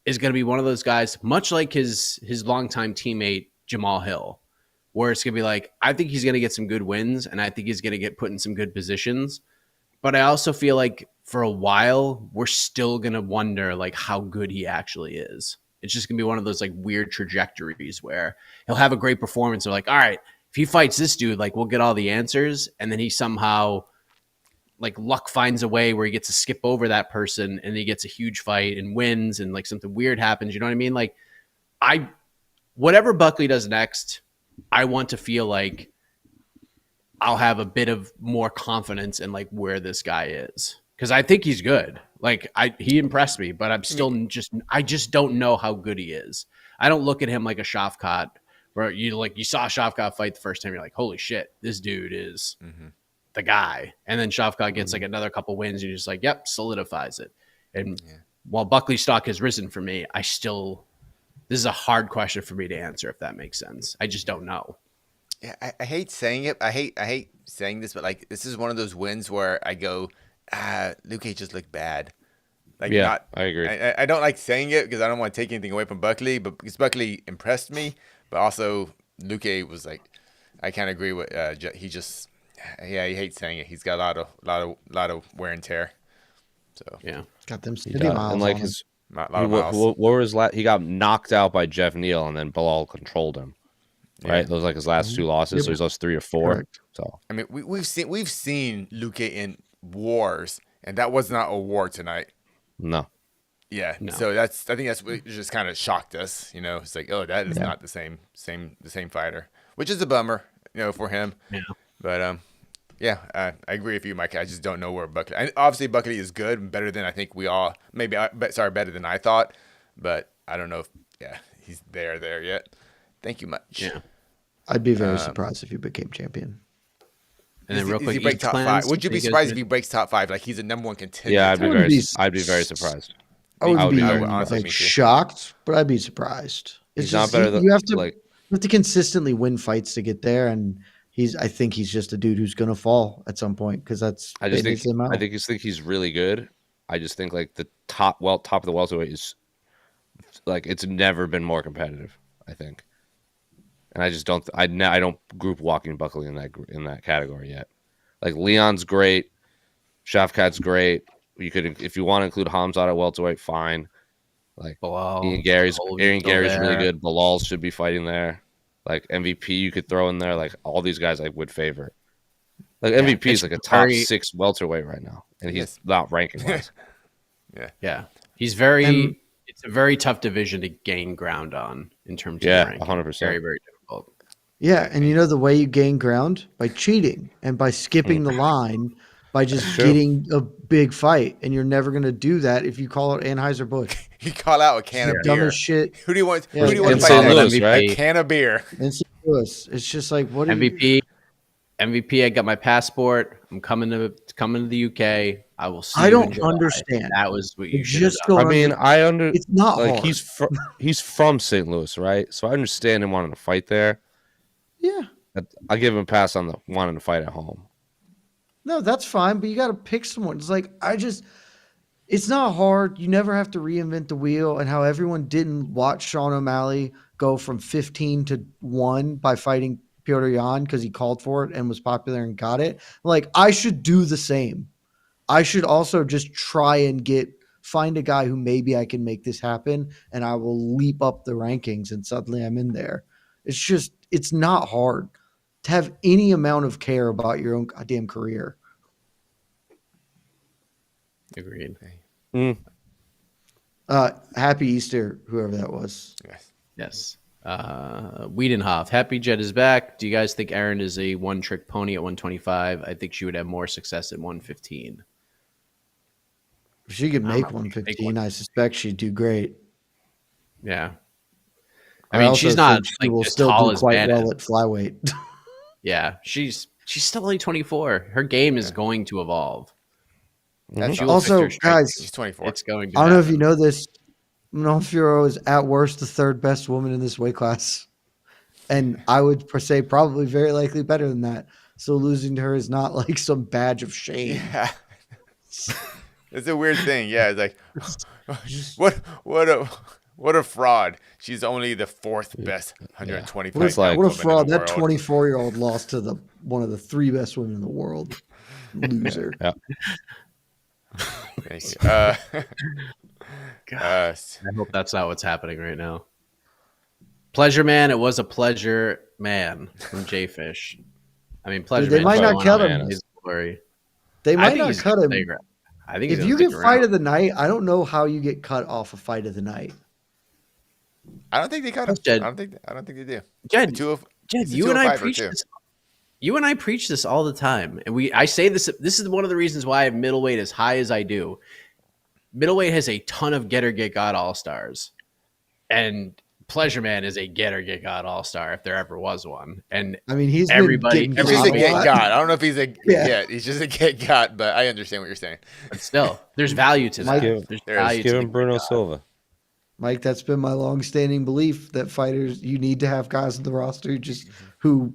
is going to be one of those guys, much like his longtime teammate Jamal Hill, where it's going to be like, I think he's going to get some good wins, and I think he's going to get put in some good positions. But I also feel like for a while, we're still going to wonder like how good he actually is. It's just going to be one of those like weird trajectories where he'll have a great performance. They're like, all right, if he fights this dude, like we'll get all the answers. And then he somehow, like, luck finds a way where he gets to skip over that person and he gets a huge fight and wins and like something weird happens. You know what I mean? Like, whatever Buckley does next, I want to feel like I'll have a bit of more confidence in like where this guy is. Cause I think he's good. Like he impressed me, but I just don't know how good he is. I don't look at him like a Shavkat where you saw Shavkat fight the first time. You're like, holy shit, this dude is the guy. And then Shavkat gets like another couple wins. And you're just like, yep, solidifies it. And while Buckley's stock has risen for me, this is a hard question for me to answer, if that makes sense. I just don't know. Yeah, I hate saying it. I hate saying this, but like this is one of those wins where I go, Luque just looked bad. Like, I agree. I don't like saying it because I don't want to take anything away from Buckley, but because Buckley impressed me, but also Luque was like, I can't agree with. He hates saying it. He's got a lot of wear and tear. So yeah, got them city miles. And like he got knocked out by Jeff Neal, and then Bilal controlled him. Right, those like his last two losses. So he's lost 3 or 4. Correct. So I mean, we've seen Luque in wars, and that was not a war tonight. No. Yeah. No. So I think that's what just kind of shocked us. You know, it's like, oh, that is not the same fighter, which is a bummer, you know, for him. Yeah. But I agree with you, Mike. I just don't know where Buckley. Obviously, Buckley is good and better than I think we all. Better than I thought, but I don't know if he's there yet. Thank you much. Yeah. I'd be very surprised if he became champion. And then real quick, he break top 5? Would you be surprised if he breaks top 5? Like he's a number 1 contender. Yeah, I'd be very surprised. I would be shocked, but I'd be surprised. It's just not better you have to consistently win fights to get there, and I think he's just a dude who's gonna fall at some point because that's. I think he's really good. I just think like the top of the welterweight is like it's never been more competitive. I think. And I just don't. I don't group Joaquin Buckley in that category yet. Like Leon's great, Shavkat's great. You could, if you want to include Hamzat at welterweight, fine. Like Aaron Gary's really good. Bilal should be fighting there. Like MVP, you could throw in there. Like all these guys, I would favor. Like MVP is like a top 6 welterweight right now, and he's not ranking wise. Yeah, he's very. It's a very tough division to gain ground on in terms of ranking. 100%. Very, very difficult. Yeah, and you know the way you gain ground? By cheating and by skipping the line, by just getting a big fight. And you're never going to do that if you call it Anheuser-Busch. You call out a can of beer. Dumb as shit. Who do you want to fight? St. Louis, right? A can of beer. In St. Louis. It's just like, what MVP, I got my passport. I'm coming to the UK. I will see. I don't understand. That was what you should have done. I mean, It's not like hard. he's from St. Louis, right? So I understand him wanting to fight there. Yeah. I give him a pass on the wanting to fight at home. No, that's fine, but you got to pick someone. It's like it's not hard. You never have to reinvent the wheel, and how everyone didn't watch Sean O'Malley go from 15-1 by fighting Piotr Jan because he called for it and was popular and got it. Like, I should do the same. I should also just try and find a guy who maybe I can make this happen, and I will leap up the rankings and suddenly I'm in there. It's not hard to have any amount of care about your own goddamn career. Agreed. Happy Easter, whoever that was. Yes. Wiedenhoff, happy Jed is back. Do you guys think Erin is a one-trick pony at 125? I think she would have more success at 115. If she could make 115, I suspect she'd do great. Yeah. I mean, she's not she will still do quite well at flyweight. Yeah, she's still only 24. Her game is going to evolve. Also, guys, she's 24. It's going to I don't know if you know this. Manon Fiorot is at worst the 3rd best woman in this weight class. And I would say probably very likely better than that. So losing to her is not like some badge of shame. Yeah. It's a weird thing. Yeah, it's like What a fraud. She's only the 4th best 125 What a woman fraud. in the That world. 24-year-old lost to one of the 3 best women in the world. Loser. Yeah. Thank you. I hope that's not what's happening right now. Pleasure Man, it was a pleasure, man, from J-Fish. I mean, Pleasure Dude, they Man. might not cut him. His glory. They I might think not he's cut gonna him. stay around. I think he's If gonna you stick get around. fight of the night, I don't know how you get cut off a fight of the night. I don't think they cut him. Jed. I don't think they do. Jed, It's a Jed, you and I 205 or preach 2. this. You and I preach this all the time, and I say this. This is one of the reasons why I have middleweight as high as I do. Middleweight has a ton of get or get got all stars, and Pleasure Man is a get or get got all star if there ever was one. And I mean, he's everybody- been He's a getting get got. got. I don't know if he's a Yeah. get. He's just a get got, but I understand what you're saying. but still, there's value to that. Give- There's there is. value Give to him the Bruno get got. Silva. Mike, that's been my long-standing belief that fighters, you need to have guys on the roster just who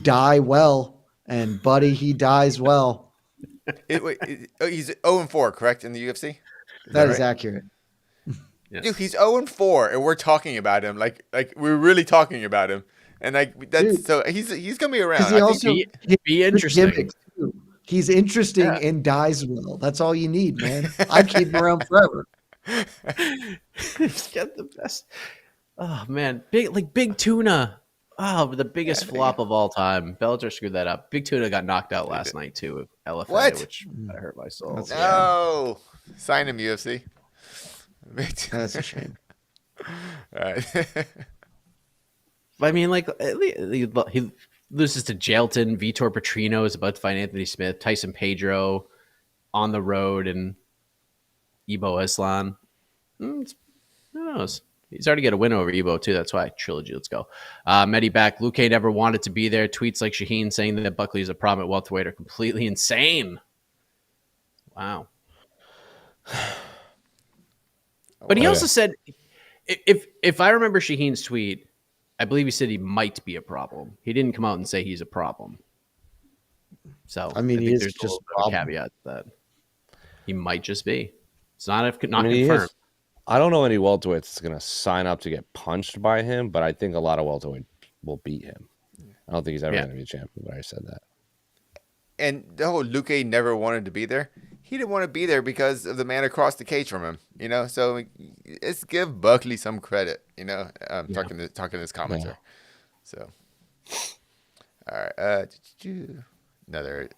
die well. And Buddy, he dies well. He's 0-4, correct, in the UFC? That is right? accurate. Yes. Dude, he's 0-4, and we're talking about him like we're really talking about him, and like that's Dude. so he's gonna be around. Because he I also think Be his interesting. gimmick, too. He's interesting Yeah. and dies well. That's all you need, man. I keep him around forever. He's got the best. Oh man, Big Tuna. Oh, the biggest flop of all time. Bellator screwed that up. Big Tuna got knocked out last night too with LFA, What? which hurt my soul. That's- no, sign him UFC. That's a shame. All right. I mean, like he loses to Jailton. Vitor Petrino is about to fight Anthony Smith. Tyson Pedro on the road, and Ebo Islam. Who knows? He's already got a win over Ebo too. That's why trilogy. Let's go. Medi back. Luque never wanted to be there. Tweets like Shaheen saying that Buckley is a problem at welterweight are completely insane. Wow. But he also said, if I remember Shaheen's tweet, I believe he said he might be a problem. He didn't come out and say he's a problem. So I mean, he think is there's just a a problem. caveat to that. He might just be. It's not I mean, he confirmed. is. I don't know any welterweights that's going to sign up to get punched by him, but I think a lot of welterweight will beat him. I don't think he's ever going to be a champion, but I said that. And the whole Luque never wanted to be there. He didn't want to be there because of the man across the cage from him, you know. So let's give Buckley some credit, you know. Talking to this commenter. Yeah. So, all right. Another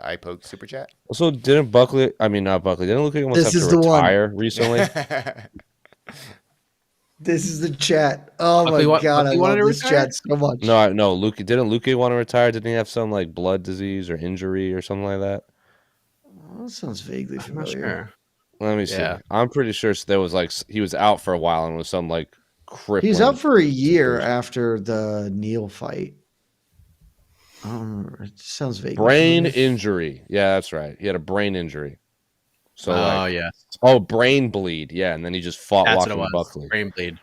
eye poke super chat. Also, didn't Buckley? I mean, not Buckley. Didn't Luque almost This have is to the one. retire recently? This is the chat. Oh Buckley my god, I wanted love to this retire? chat so much. No. Luque didn't Luque want to retire? Didn't he have some like blood disease or injury or something like that? That sounds vaguely I'm not familiar. sure. Let me see. Yeah. I'm pretty sure there was like he was out for a while and was some like crippling. He's out for a year situation. after the Neil fight. I don't remember. It sounds vaguely Brain familiar. injury. Yeah, that's right. He had a brain injury. So Yes. brain bleed. Yeah, and then he just fought That's what it Joaquin was. Buckley. Brain bleed.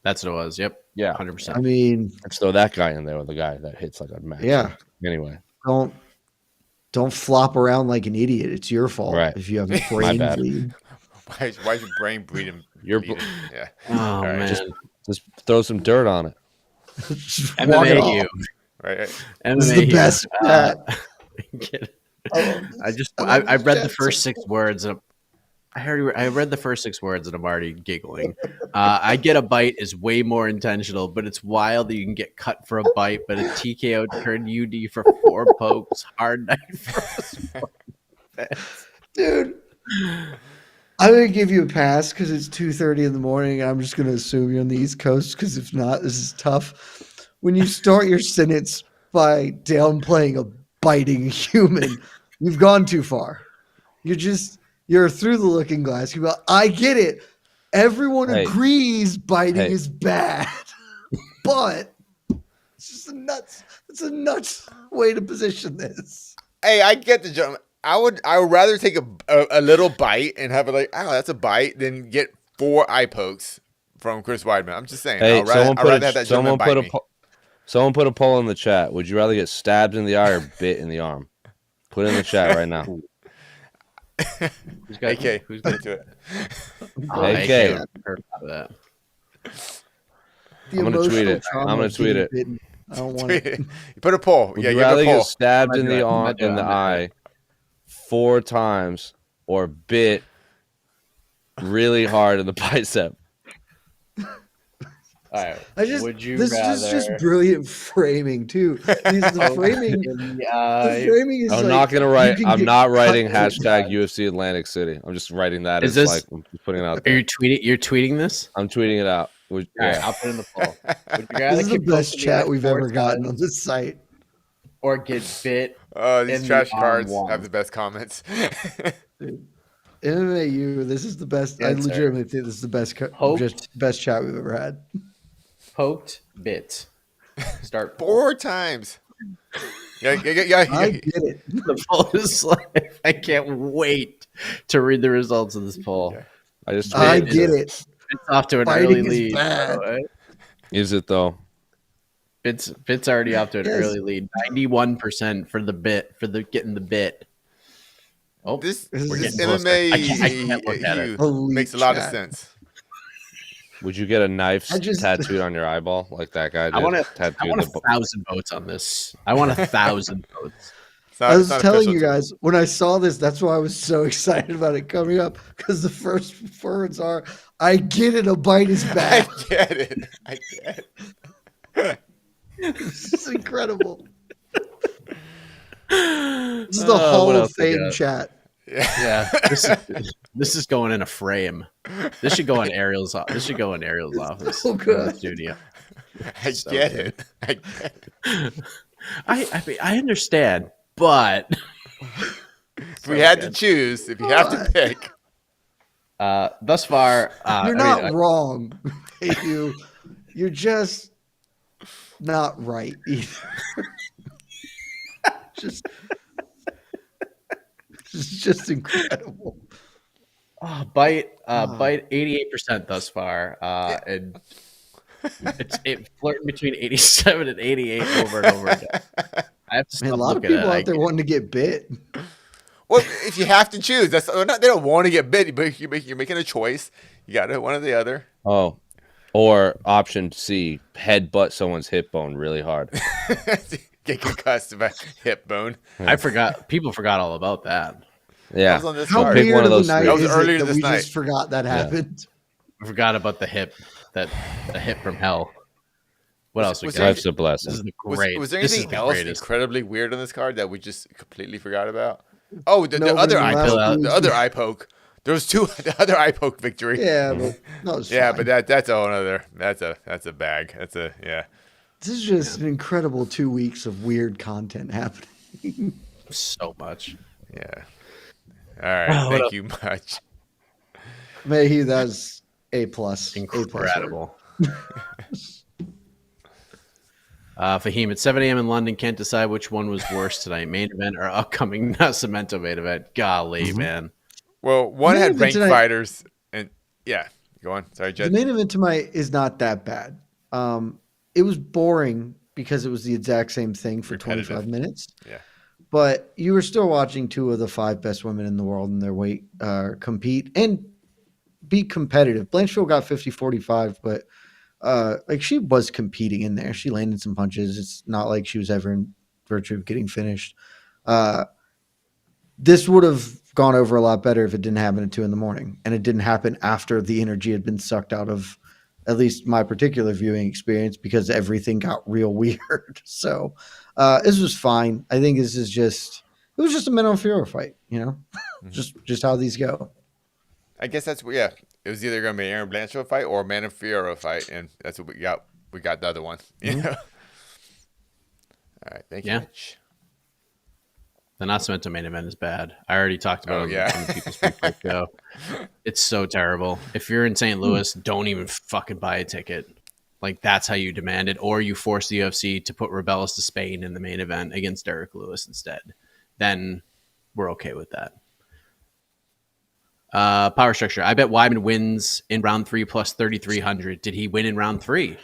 That's what it was. Yep. Yeah. 100%. I mean, Let's throw that guy in there with the guy that hits like a match. Yeah. Anyway, don't flop around like an idiot. It's your fault Right. if you have a brain bad. bleed. Why is your brain bleeding? You're bleeding? Yeah. Oh, right, man. just throw some dirt on it. Just walk it MMA off. you. Right. This is the best chat. I read the first 6 words. And I read the first 6 words and I'm already giggling. I get a bite is way more intentional, but it's wild that you can get cut for a bite, but a TKO turned UD for 4 pokes. Hard night for us. Dude, I'm going to give you a pass because it's 2:30 in the morning. And I'm just going to assume you're on the East Coast because if not, this is tough. When you start your sentence by downplaying a biting human, you've gone too far. You're through the looking glass. You go, I get it. Everyone Hey. agrees biting Hey. is bad, but it's just it's a nuts way to position this. Hey, I get the joke. I would rather take a little bite and have it like, oh, that's a bite, than get 4 eye pokes from Chris Weidman. I'm just saying. Hey, I'd rather have that gentleman bite me. Someone put a poll in the chat. Would you rather get stabbed in the eye or bit in the arm? Put it in the chat right now. Who's got AK, who's get to it. Oh, AK. AK. Heard about that. The I'm gonna tweet emotional it. trauma I'm gonna of tweet getting it. bitten. I don't want it. You put a poll. Would Yeah, you you have rather a poll. get stabbed in the I'm gonna do it. eye 4 times or bit really hard in the bicep? All right. This is just rather brilliant framing too. The framing, in the the eye? framing is I'm like not gonna you write. can I'm get not cut writing four times. #UFC Atlantic City. I'm just writing that Is as this- like I'm just putting it out Are there. you tweeting? You're tweeting this? I'm tweeting it out. All right, Yeah. I'll put it in the poll. Would you rather This is the get poked best in the eye chat we've 4 ever gotten on times this site. or get bit? These in trash the arm cards once. have the best comments. Dude. MMAU, this is the best. I Good, sir. legitimately think this is the best, best chat we've ever had. Poked, bit. Start 4 times. Yeah. I get it. The poll is live. I can't wait to read the results of this poll. Okay. I just I tweeted get it. It's off to an Fighting early is lead. bad. by the way. Is it though? Bit's already off to an Yes. early lead. 91% for the bit, for the getting the bit. Oh, This we're getting MMA closer. I can't look at it. Elite makes a lot of chat. sense. Would you get a knife I just- tattooed on your eyeball like that guy did? I want tattooed 1,000 votes on this. I want 1,000 votes. It's not, I it's was not telling official you to- guys when I saw this, that's why I was so excited about it coming up because the first words are, "I get it, a bite is I bad." get it. I get it. This is incredible. This is the What Hall of else we Fame got? chat. Yeah, this is going in a frame. This should go in Ariel's. This should go in Ariel's office. Oh, in the God. studio. I So get good. it. I get it. I mean, I understand, but If we had to choose, if you have to pick, thus far, You're I not mean, wrong. You're just not right either. just, it's just incredible. bite 88% thus far, and it's flirting between 87 and 88 over and over again. I have to Man, a stop lot of looking people at it. out there wanting to get bit. well, if you have to choose, that's not, they don't want to get bit, but you're making a choice. You got to one or the other. Oh, or option C: headbutt someone's hip bone really hard. Get concussed by hip bone. I forgot. People forgot all about that. Yeah. That was on this How card. pick weird one of of a those night three. That was is earlier it that this we night. just forgot that happened? I forgot about the hip, the hip from hell. What else we was got? there- Life's a This blessing. is the Was, great. was there this is anything the else greatest. incredibly weird on this card that we just completely forgot about? Oh, the No, other but eye the poke. last The two- other eye poke. There was the other eye poke victory. Yeah, but no, it's Yeah, fine. but that's a whole other. That's a bag. That's a yeah. This is just an incredible 2 weeks of weird content happening. So much. Yeah. All right. Oh, what Thank else? you much. Maybe that's A plus. Incredible. Fahim, at 7 a.m. in London, can't decide which one was worse tonight, main event or upcoming Cemento main event. Golly, man. Well, one Main had event ranked tonight- fighters, and yeah. Go on. Sorry, The Jed. main event tonight is not that bad. It was boring because it was the exact same thing for Repetitive. 25 minutes. Yeah. But you were still watching 2 of the 5 best women in the world in their weight compete and be competitive. Blanchfield got 50-45, but like she was competing in there. She landed some punches. It's not like she was ever in virtue of getting finished. This would have gone over a lot better if it didn't happen at 2 a.m. and it didn't happen after the energy had been sucked out of at least my particular viewing experience because everything got real weird. So this was fine. I think this is just it was just a Manon Fiorot fight, you know, just how these go. I guess that's yeah. It was either going to be an Erin Blanchfield fight or a Manon Fiorot fight, and that's what we got. We got the other one. You know? All right. Thank you. Yeah. Mitch. The Cemento main event is bad. I already talked about Oh, it yeah. on the People's Freak show. It's so terrible. If you're in St. Louis, don't even fucking buy a ticket. Like, that's how you demand it. Or you force the UFC to put Rebellis to Spain in the main event against Derek Lewis instead. Then we're okay with that. Power structure. I bet Weidman wins in round 3 plus 3,300. Did he win in round 3?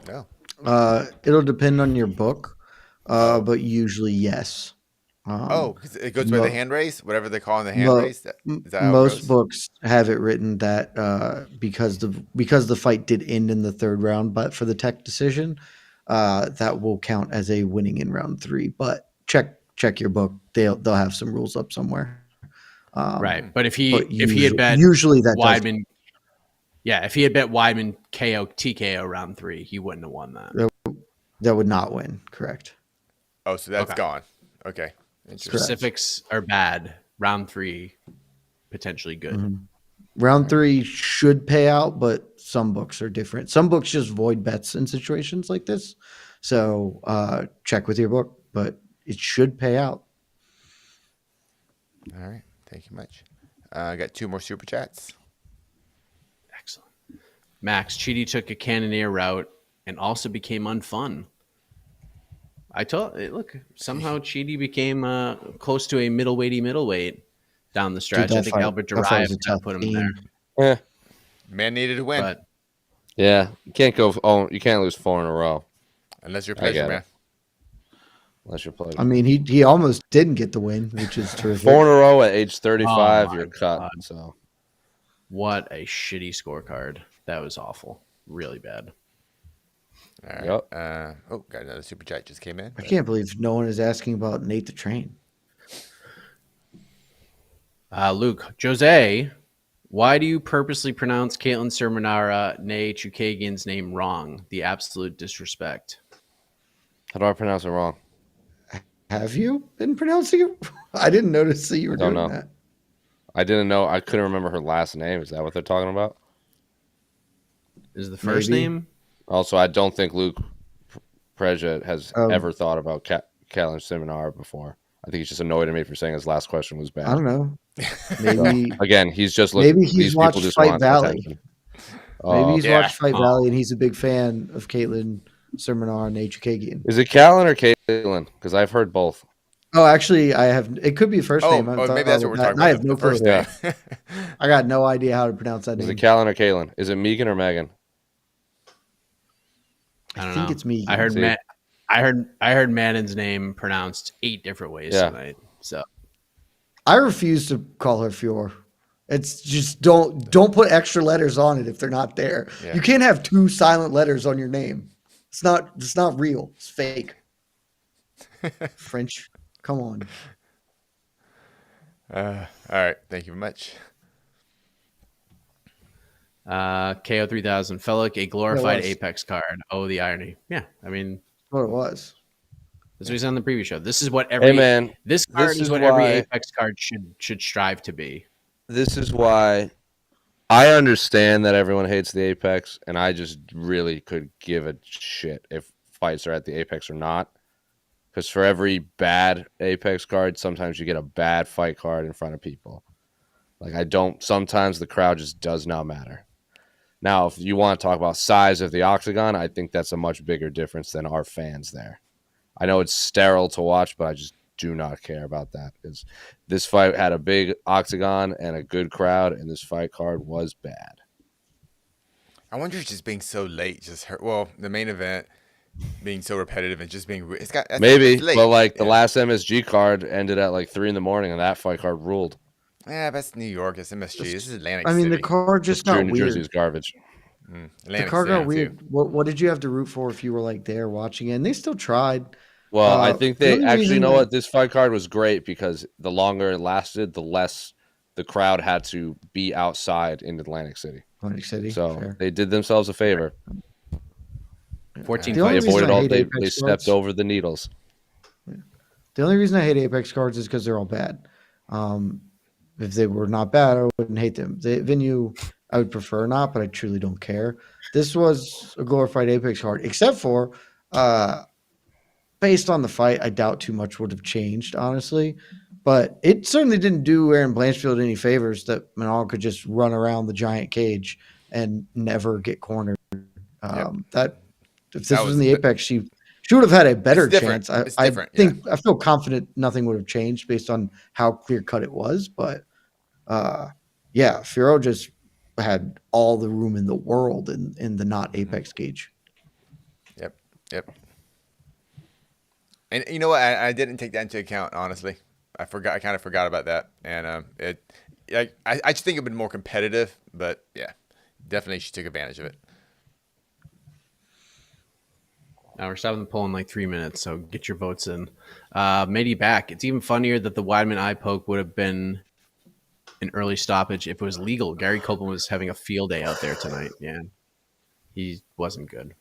No. It'll depend on your book, but usually yes. Because it goes by mo- the hand raise, whatever they call in the hand raise. Is that how it most goes? books have it written that because the fight did end in the third round, but for the tech decision, that will count as a winning in round 3. But check your book; they'll have some rules up somewhere. Right. But if he usually, had bet usually that does. Weidman, if he had bet Weidman KO TKO round 3, he wouldn't have won that. That would not win. Correct. Oh, so that's Okay. gone. Okay. Interesting. Specifics are bad. Round 3, potentially good. Mm-hmm. Round 3 should pay out, but some books are different. Some books just void bets in situations like this. So check with your book, but it should pay out. All right. Thank you much. I got 2 more super chats. Excellent. Max, Chidi took a Cannoneer route and also became unfun. Look, somehow Chidi became close to a middleweight down the stretch. Dude, I think Albert that fight was Duraev a tough put him game. there. Man needed to win. But Yeah, you can't go. Oh, you can't lose 4 in a row Unless you're I pleasure get man. it. Unless you're playing. I mean, he almost didn't get the win, which is terrific. 4 in a row at age 35, Oh, you're my cut. God. So what a shitty scorecard. That was awful. Really bad. All right. Yep. Got another super chat just came in. I can't believe no one is asking about Nate the Train. Luke, Jose, why do you purposely pronounce Caitlin Sermonara, nay Chukagian's name wrong? The absolute disrespect. how do I pronounce it wrong? Have you been pronouncing it? I didn't notice that you were I don't doing know. that. I didn't know. I couldn't remember her last name. Is that what they're talking about? Is the first Maybe. name? Also, I don't think Luke Preja has ever thought about Caitlin Seminar before. I think he's just annoyed at me for saying his last question was bad. I don't know. Maybe Again, he's just looking. maybe he's These people watched just Fight want Valley. attention. Maybe he's Yeah. watched Fight Valley and he's a big fan of Caitlin Sermonar and Nate Chukagian. Is it Callan or Caitlin? Because I've heard both. Oh, actually, I have. It could be first name. maybe that's what we're talking about. I have no clue. first name. I got no idea how to pronounce that Is name. it Callan or Caitlin? Is it Megan or Megan? I don't think know. it's me. I heard See? I heard Manon's name pronounced 8 different ways tonight. So I refuse to call her Fior. It's just don't put extra letters on it if they're not there. Yeah. You can't have 2 silent letters on your name. It's not real. It's fake. French. Come on. All right. Thank you very much. KO 3000 Fellick, a glorified was. Apex card. Oh, the irony. Yeah, I mean, What it was. this was on the previous show. This is what Hey man, this card this is is what every why- Apex card should strive to be. this is why I understand that everyone hates the Apex, and I just really could give a shit if fights are at the Apex or not. Because for every bad Apex card, sometimes you get a bad fight card in front of people. Sometimes the crowd just does not matter. Now, if you want to talk about size of the octagon, I think that's a much bigger difference than our fans there. I know it's sterile to watch, but I just do not care about that because this fight had a big octagon and a good crowd, and this fight card was bad. I wonder if it's just being so late just hurt. Well, the main event being so repetitive and just being Maybe, it's late. but like the last MSG card ended at like 3 a.m, and that fight card ruled. Yeah, that's New York. It's MSG. This is Atlantic I mean, City. the card just It's true, got New weird. Jersey's garbage. The Atlantic card City, got weird. too. What did you have to root for if you were like there watching it? And they still tried. Well, I think the they only actually reason know that- what this fight card was great because the longer it lasted, the less the crowd had to be outside in Atlantic City. Atlantic City. So fair. they did themselves a favor. 14 The only They fights. reason avoided I all. hate They Apex stepped cards- over the needles. The only reason I hate Apex cards is because they're all bad. If they were not bad, I wouldn't hate them. The venue, I would prefer not, but I truly don't care. This was a glorified Apex card, except for based on the fight, I doubt too much would have changed, honestly. But it certainly didn't do Erin Blanchfield any favors that Manon could just run around the giant cage and never get cornered. That if this was in the Apex, she would have had a better chance. I think I feel confident nothing would have changed based on how clear cut it was. But yeah, Fiorot just had all the room in the world in the not Apex cage. Yep. And you know what? I didn't take that into account, honestly. I kind of forgot about that. And I just think it would be more competitive. But yeah, definitely she took advantage of it. Now we're stopping the poll in like 3 minutes, so get your votes in. Midi back. It's even funnier that the Weidman eye poke would have been an early stoppage if it was legal. Gary Copeland was having a field day out there tonight. Yeah, he wasn't good.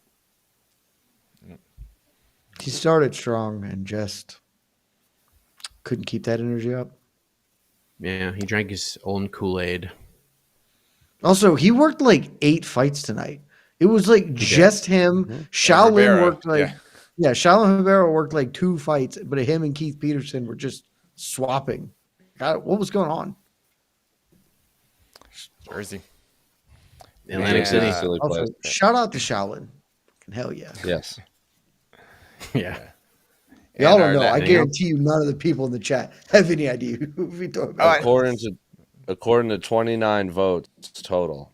He started strong and just couldn't keep that energy up. Yeah, he drank his own Kool-Aid. Also, he worked like 8 fights tonight. It was like just him. Mm-hmm. Shaolin Rivera, worked like Shaolin Rivera worked like 2 fights, but him and Keith Peterson were just swapping. God, what was going on? Jersey. Atlantic City. Silly Also, place. shout out to Shaolin. Hell yeah. Yes. Yeah. Y'all And don't know. I anything guarantee you none of the people in the chat have any idea who we talking about. According to 29 votes total,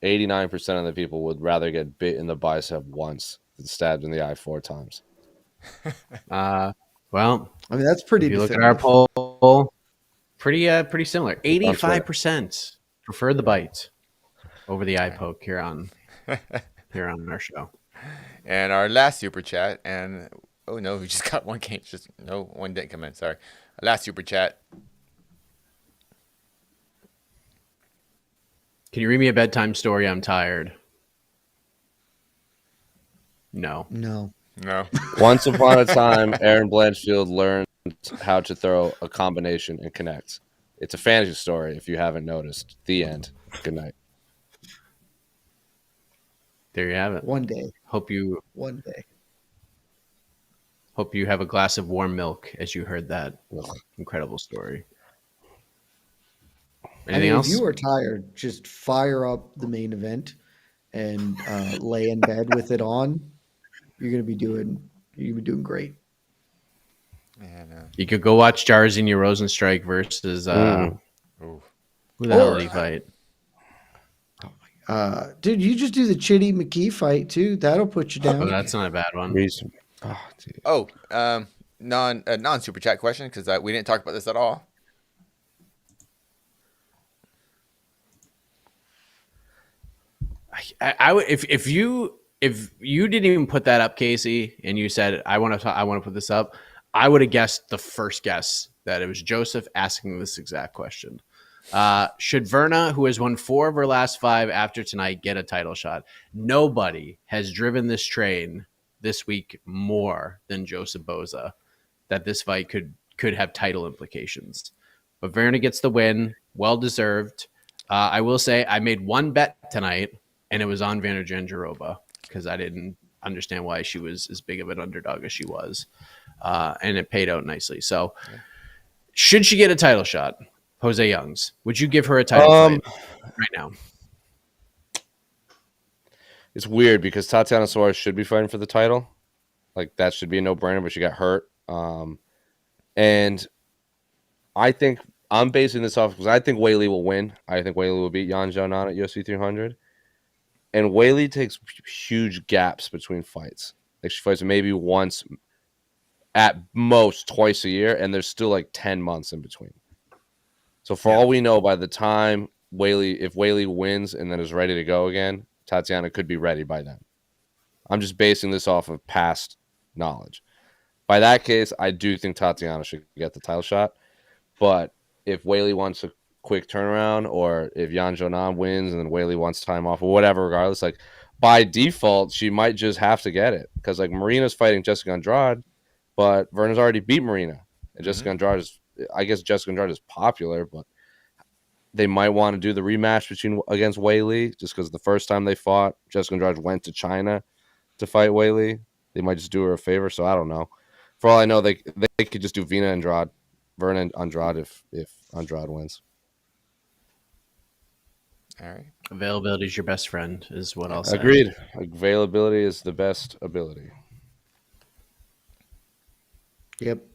89% of the people would rather get bit in the bicep once than stabbed in the eye 4 times. Well, I mean, that's pretty if you look at definitive. our poll, pretty similar. 85% prefer the bite over the eye poke here on our show. And our last super chat, and oh no, we just got one came. Just no one didn't come in. Sorry. Our last super chat. Can you read me a bedtime story? I'm tired. No. No. No. Once upon a time, Erin Blanchfield learned how to throw a combination and connect. It's a fantasy story if you haven't noticed. The end. Good night. There you have it. One day. Hope you have a glass of warm milk as you heard that incredible story. Anything else? If you are tired, just fire up the main event and lay in bed with it on. You're gonna be doing great. Man, You could go watch Jairzinho Rosenstrike versus who the hell did he fight? Dude, you just do the Chitty McKee fight too. That'll put you down. Oh, that's not a bad one. non super chat question because we didn't talk about this at all. I would if you didn't even put that up, Casey, and you said I want to put this up, I would have guessed the first guess that it was Joseph asking this exact question. Should Verna, who has won 4 of her last 5 after tonight, get a title shot? Nobody has driven this train this week more than Joseph Boza that this fight could have title implications. But Verna gets the win, well deserved. I will say I made one bet tonight, and it was on Vanna Jandiroba because I didn't understand why she was as big of an underdog as she was, and it paid out nicely. So, should she get a title shot? José Youngs, would you give her a title fight right now? It's weird because Tatiana Suarez should be fighting for the title. Like, that should be a no-brainer, but she got hurt. And I think I'm basing this off because I think Weili will win. I think Weili will beat Yan Xiaonan at UFC 300. And Weili takes huge gaps between fights. Like, she fights maybe once, at most twice a year, and there's still like 10 months in between. So for all we know, by the time if Weili wins and then is ready to go again, Tatiana could be ready by then. I'm just basing this off of past knowledge. By that case, I do think Tatiana should get the title shot. But if Weili wants a quick turnaround, or if Yan Xiaonan wins and then Weili wants time off, or whatever, regardless, like by default, she might just have to get it because like Marina's fighting Jessica Andrade, but Verna's already beat Marina, and Jessica Andrade is. I guess Jessica Andrade is popular, but they might want to do the rematch against Weili just because the first time they fought, Jessica Andrade went to China to fight Weili. They might just do her a favor, so I don't know. For all I know, they could just do Verna Andrade if Andrade wins. All right. Availability is your best friend, is what I'll say. Agreed. Availability is the best ability. Yep.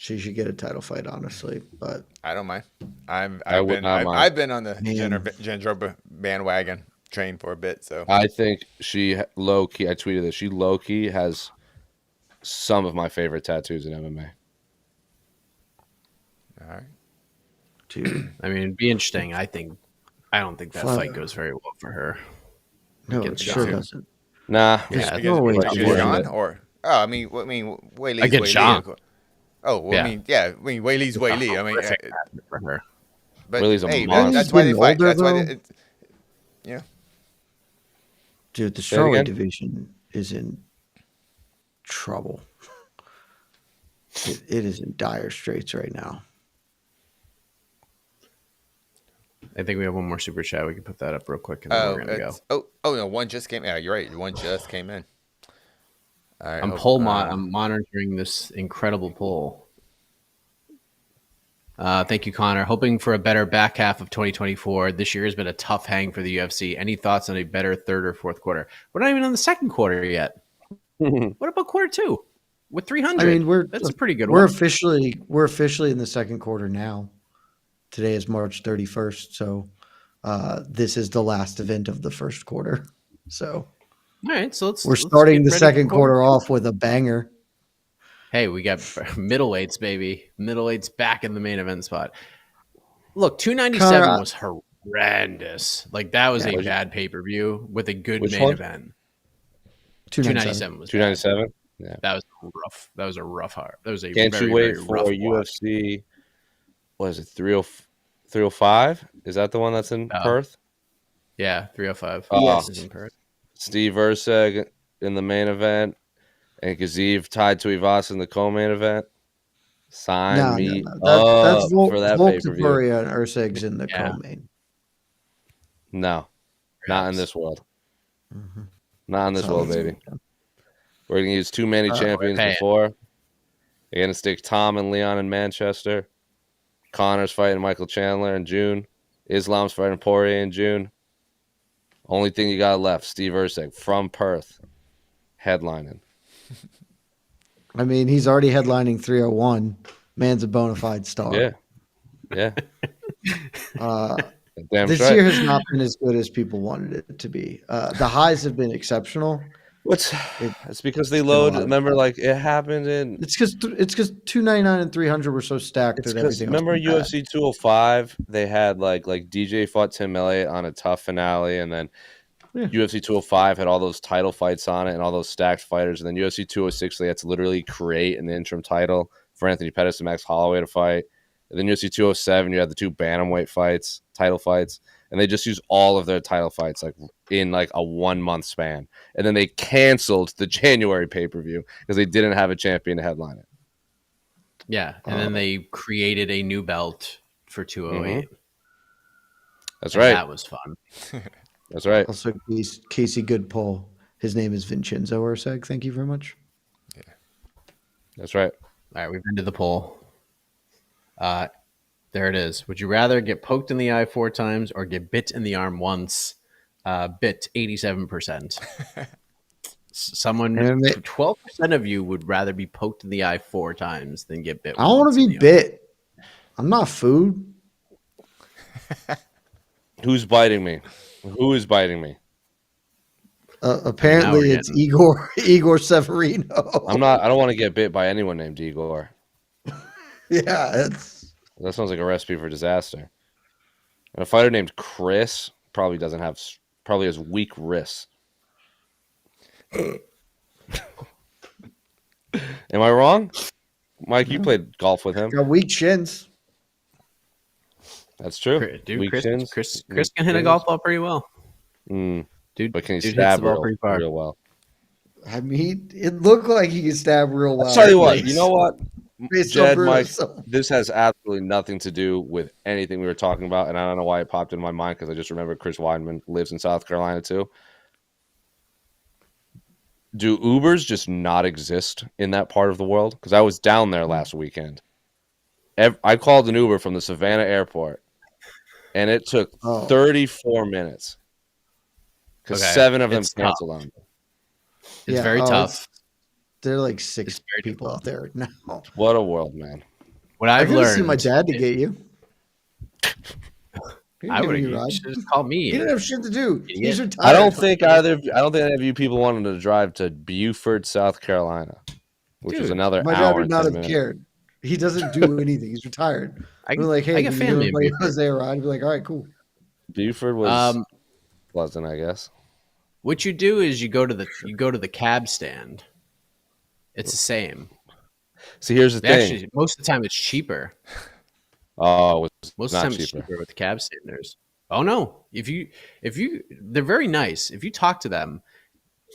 She should get a title fight, honestly. But I don't mind. would I've not mind. I've been on the Jandiroba bandwagon train for a bit. So I think she low key. I tweeted this. She low key has some of my favorite tattoos in MMA. All right. Dude, I mean, it'd be interesting. I don't think that Fuck. fight goes very well for her. no, it Against sure Sean. doesn't. Nah, Yeah, no way Against she wouldn't. Sean or Weili's Against Weili. Sean. Oh, well, Yeah. Weili's Weili. I mean, Horrific match for her. but Weili's a hey, monster. that's why they Getting fight. older, That's why though. yeah. Dude, the Say it strawweight again? division is in trouble. It is in dire straits right now. I think we have one more super chat. We can put that up real quick, and then we're gonna go. Oh no, one just came. Yeah, you're right. One just came in. All right, I'm monitoring this incredible poll. Thank you, Connor. Hoping for a better back half of 2024. This year has been a tough hang for the UFC. Any thoughts on a better third or fourth quarter? We're not even on the second quarter yet. What about quarter two with 300? I mean, that's a pretty good we're one. officially in the second quarter now. Today is March 31st, so this is the last event of the first quarter. So All right, so let's starting get the ready second for quarter off with a banger. Hey, we got middleweights, baby. Middleweights back in the main event spot. Look, 297 Connor, was horrendous. Like, that was a bad pay-per-view with a good Which main one? event. 297. 297 was 297. Yeah. That was rough. That was a rough heart. That was a Can't very, you wait very for rough watch. UFC? What is it? 305? Is that the one that's in Perth? Yeah, 305. Yes. Is in Perth. Steve Erceg in the main event, and Kazeev tied to Ivas in the co-main event. Sign me up That's for that Volk pay-per-view. Topuria and Urseg's in the co-main. No, not in this world. Mm-hmm. Not in this world, baby. We're going to use too many champions okay. before. They're going to stick Tom and Leon in Manchester. Connor's fighting Michael Chandler in June. Islam's fighting Poirier in June. Only thing you got left, Steve Erceg from Perth, headlining. I mean, he's already headlining 301. Man's a bona fide star. Yeah. This right. year has not been as good as people wanted it to be. The highs have been exceptional. It's because they load. Remember, like it happened in. It's because 299 and 300 were so stacked that everything. Remember UFC 205? They had like DJ fought Tim Elliott on a tough finale, and then UFC 205 had all those title fights on it and all those stacked fighters, and then UFC 206 they had to literally create an interim title for Anthony Pettis and Max Holloway to fight. And then UFC 207 you had the two bantamweight title fights. And they just used all of their title fights like in like a 1 month span. And then they canceled the January pay-per-view because they didn't have a champion to headline it. Yeah. And then they created a new belt for 208. Mm-hmm. That's right. That was fun. That's right. Also, Casey Goodpull. His name is Vincenzo Erceg. Thank you very much. Yeah. That's right. All right. We've been to the poll. There it is. Would you rather get poked in the eye 4 times or get bit in the arm once? Bit 87%. 12% of you would rather be poked in the eye 4 times than get bit. I don't want to be bit. I'm not food. Who's biting me? Who is biting me? Apparently, it's Igor Severino. I'm not. I don't want to get bit by anyone named Igor. Yeah, that sounds like a recipe for disaster. And a fighter named Chris probably has weak wrists. Am I wrong? Mike, you played golf with him. Got weak shins. That's true. Dude, weak shins. Chris can hit a golf ball pretty well. Dude, but can he hits stab the ball pretty far. real well? I mean, it looked like he could stab real well. I'll tell you what. You know what? Jed, Mike, so. This has absolutely nothing to do with anything we were talking about, and I don't know why it popped in my mind because I just remember Chris Weidman lives in South Carolina too. Do Ubers just not exist in that part of the world? Because I was down there last weekend. I called an Uber from the Savannah airport, and it took 34 minutes because 7 of them canceled on me. It's very tough. There are like 6 people out there now. What a world, man. What I've learned. See my dad to get you. I would have just called me. He didn't have shit to do. He's retired. I don't think any of you people wanted to drive to Beaufort, South Carolina. which Dude, was another my dad hour would and not 10 have minutes. cared. He doesn't do anything. He's retired. We're like, hey, get can you family go in play Buford. Jose a ride? He'd be like, all right, cool. Buford was pleasant, I guess. What you do is you go to the cab stand. It's the same. See, here's the thing. Actually, most of the time it's cheaper. Oh, it's Most not of the time it's cheaper. cheaper with the cab standers. Oh no! If you, they're very nice. If you talk to them,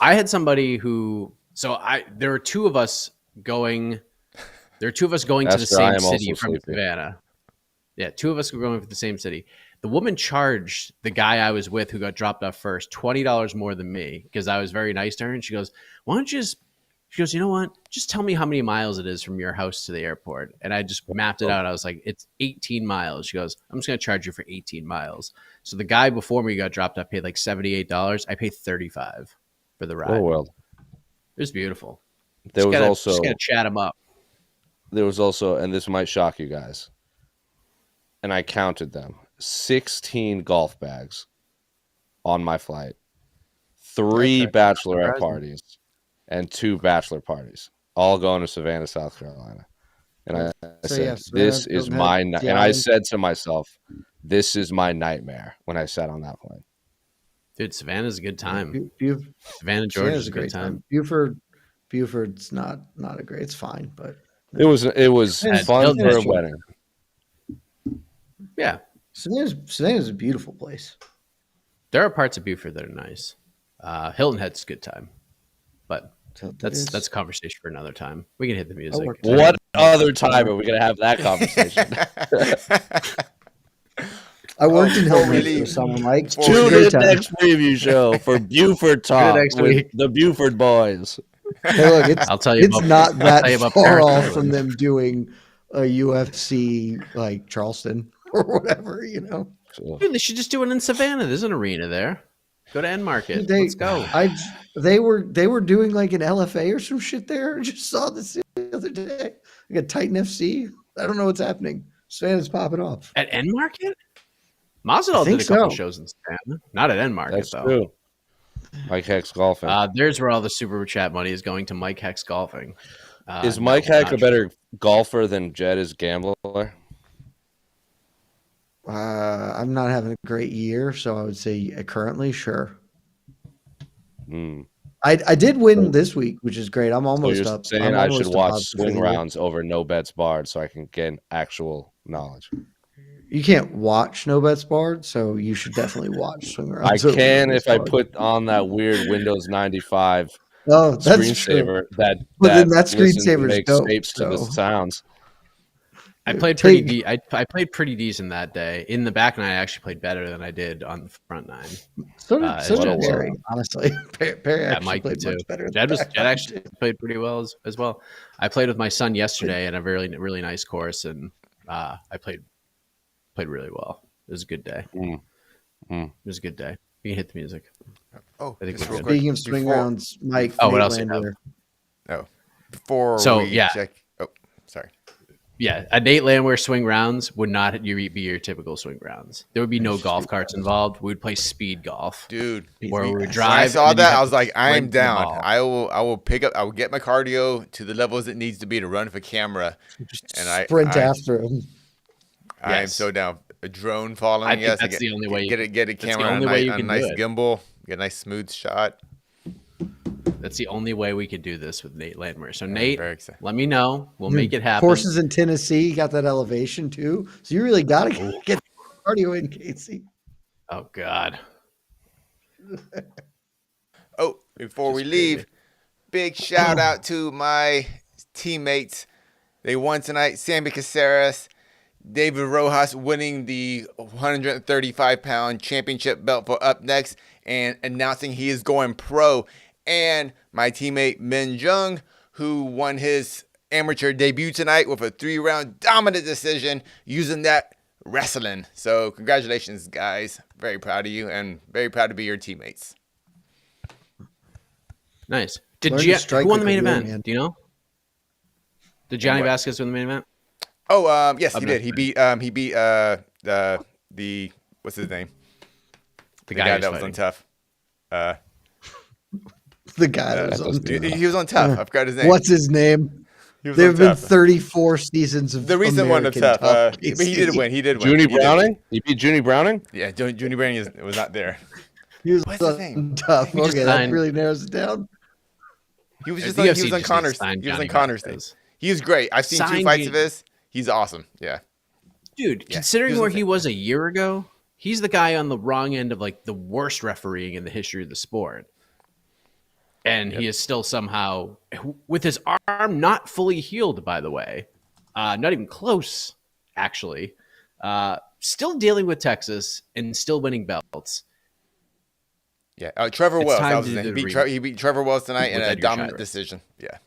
I had somebody who. There are two of us going. There are two of us going to the Esther, I same am city also from sleepy. Savannah. Yeah, two of us were going to the same city. The woman charged the guy I was with who got dropped off first $20 more than me because I was very nice to her. And she goes, "Why don't you just?" She goes, "You know what? Just tell me how many miles it is from your house to the airport." And I just mapped it out. I was like, "It's 18 miles." She goes, "I'm just going to charge you for 18 miles." So the guy before me got dropped off paid like $78. I paid $35 for the ride. Oh well. It was beautiful. There was just gotta chat him up. There was also, and this might shock you guys, and I counted them, 16 golf bags on my flight, 3 bachelorette parties, and 2 bachelor parties, all going to Savannah, South Carolina. And I said, this is my night. And I said to myself, this is my nightmare when I sat on that plane. Dude, Savannah's a good time. Savannah, Georgia Savannah's is a great time. Buford's not a great. It's fine, but it was fun for a wedding. Yeah, Savannah's a beautiful place. There are parts of Buford that are nice. Hilton Head's a good time, but that's a conversation for another time. We can hit the music. What other time are we gonna have that conversation? I worked in Hilton Head for summer, Mike. Tune in the next preview show for Buford Talk with the Buford boys. Hey, look, I'll tell you. It's not that far off from them doing a UFC like Charleston or whatever, you know. Dude, they should just do it in Savannah. There's an arena there. Go to End Market. Let's go. They were doing like an LFA or some shit there. I just saw this the other day. Like a Titan FC. I don't know what's happening. Savannah's popping off at End Market. Masvidal did a couple shows in Savannah, not at End Market. That's though. True. Mike Heck's golfing. There's where all the super chat money is going to Mike Heck's golfing. Is Mike Heck a better golfer than Jed is gambler? I'm not having a great year, so I would say currently, sure. I did win this week, which is great. I'm almost up. Saying I should watch swing rounds over no bets barred so I can gain actual knowledge. You can't watch no bets barred, so you should definitely watch swing rounds. I can if I put on that weird Windows 95 screensaver that screensaver makes shapes to the sounds. I played pretty. I played pretty decent that day. In the back nine, I actually played better than I did on the front nine. So did Perry, honestly. Perry actually played much better. Jed actually played pretty well as well. I played with my son yesterday at a really nice course, and I played really well. It was a good day. It was a good day. We can hit the music. Oh, I think speaking of swing rounds, Mike. Oh, what else? Before check. Oh, sorry. Yeah, a Nate Landwehr swing rounds would not be your typical swing rounds. There would be no golf carts involved. We would play speed golf, dude. Where we would drive. When I saw that, I was like, I am down. I will pick up. I will get my cardio to the levels it needs to be to run for camera, and sprint after him. I am so down. A drone following. Yes, that's the only way. Get a camera on a nice gimbal. Get a nice smooth shot. That's the only way we could do this with Nate Landwehr. So Nate, let me know. We'll make it happen. Courses in Tennessee, you got that elevation too. So you really got to get cardio in, Casey. Oh God. Before we leave, big shout out to my teammates. They won tonight. Sammy Caceres, David Rojas winning the 135-pound championship belt for Up Next and announcing he is going pro. And my teammate Min Jung, who won his amateur debut tonight with a 3-round dominant decision using that wrestling. So congratulations, guys. Very proud of you and very proud to be your teammates. Nice. Who won the main event? Man. Do you know? Did Johnny Vasquez win the main event? Oh, yes, he did. He beat the what's his name? The guy that was on Tough. The guy that was that on. doesn't Dude, he was on Tough. I forgot his name. What's his name? He was There on have been Tough. 34 seasons of The recent one of American Tough. Tough. But he did win. He did win. Junie He did win. Browning? He beat Junie Browning? Yeah, Junie Browning was not there. He was What's his on name? Tough. He just Okay, that signed- really narrows it down. He was The just on, he UFC was on just Connor's. needs to sign He was on Johnny Connor's thing. Vasquez. He was great. I've seen 2 Sign fights G- of his. He's awesome. Yeah. Dude, Yeah, considering he was where the he thing. was a year ago, he's the guy on the wrong end of like the worst refereeing in the history of the sport. And he is still somehow, with his arm not fully healed, by the way, not even close, actually, still dealing with Texas and still winning belts. Yeah. Trevor It's Wells. time That was to his do name. the He beat Trevor Wells tonight in With a Edgar dominant Shira. decision. Yeah.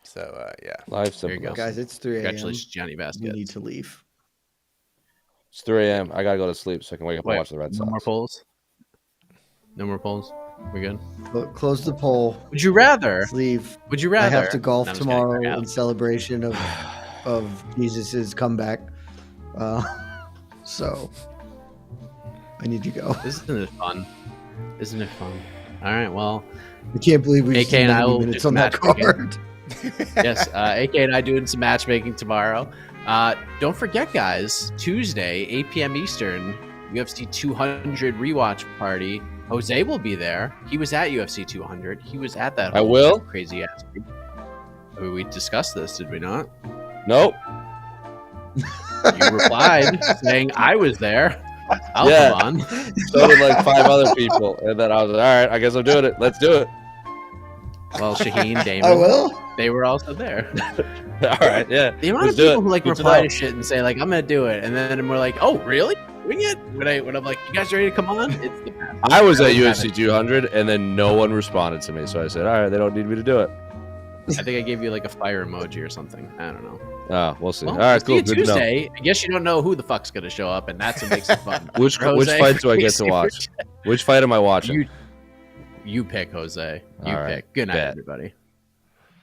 So, yeah. Live There you simple. go. Guys, it's 3 a.m. Congratulations, Johnny We Vasquez. need to leave. It's 3 a.m. I gotta go to sleep so I can wake up and watch the Red no Sox. more polls? No more polls? We good? Close the poll. Would you rather? Let's leave. Would you rather? I have to golf No, I'm just kidding. tomorrow Yeah. in celebration of Jesus's comeback. So I need to go. Isn't it fun? Isn't it fun? All right, well, I can't believe we AK just and I 90 will minutes do on that matchmaking. card. yes, AK and I doing some matchmaking tomorrow. Don't forget, guys, Tuesday, 8 p.m. Eastern, UFC 200 rewatch party. Jose will be there. He was at UFC 200. He was at that I will? crazy ass. We discussed this, did we not? Nope. You replied saying I was there. I'll Yeah. come on. So did like 5 other people. And then I was like, all right, I guess I'm doing it. Let's do it. Well, Shaheen, Damon, I will. they were also there. All right, yeah. The amount Let's of do people it. who like Good to reply know. to shit and say like I'm gonna do it, and then we're like, oh really? Doing it? When I'm like, you guys ready to come on? It's the best. I was at I always have UFC it. 200, and then no one responded to me. So I said, all right, they don't need me to do it. I think I gave you like a fire emoji or something. I don't know. Oh, we'll see. Well, all right, see cool. you Good to know. Tuesday. I guess you don't know who the fuck's gonna show up, and that's what makes it fun. Which Jose, fight do I get to super watch? chat. Which fight am I watching? You pick, Jose. You All right, pick. Good night, bet. everybody.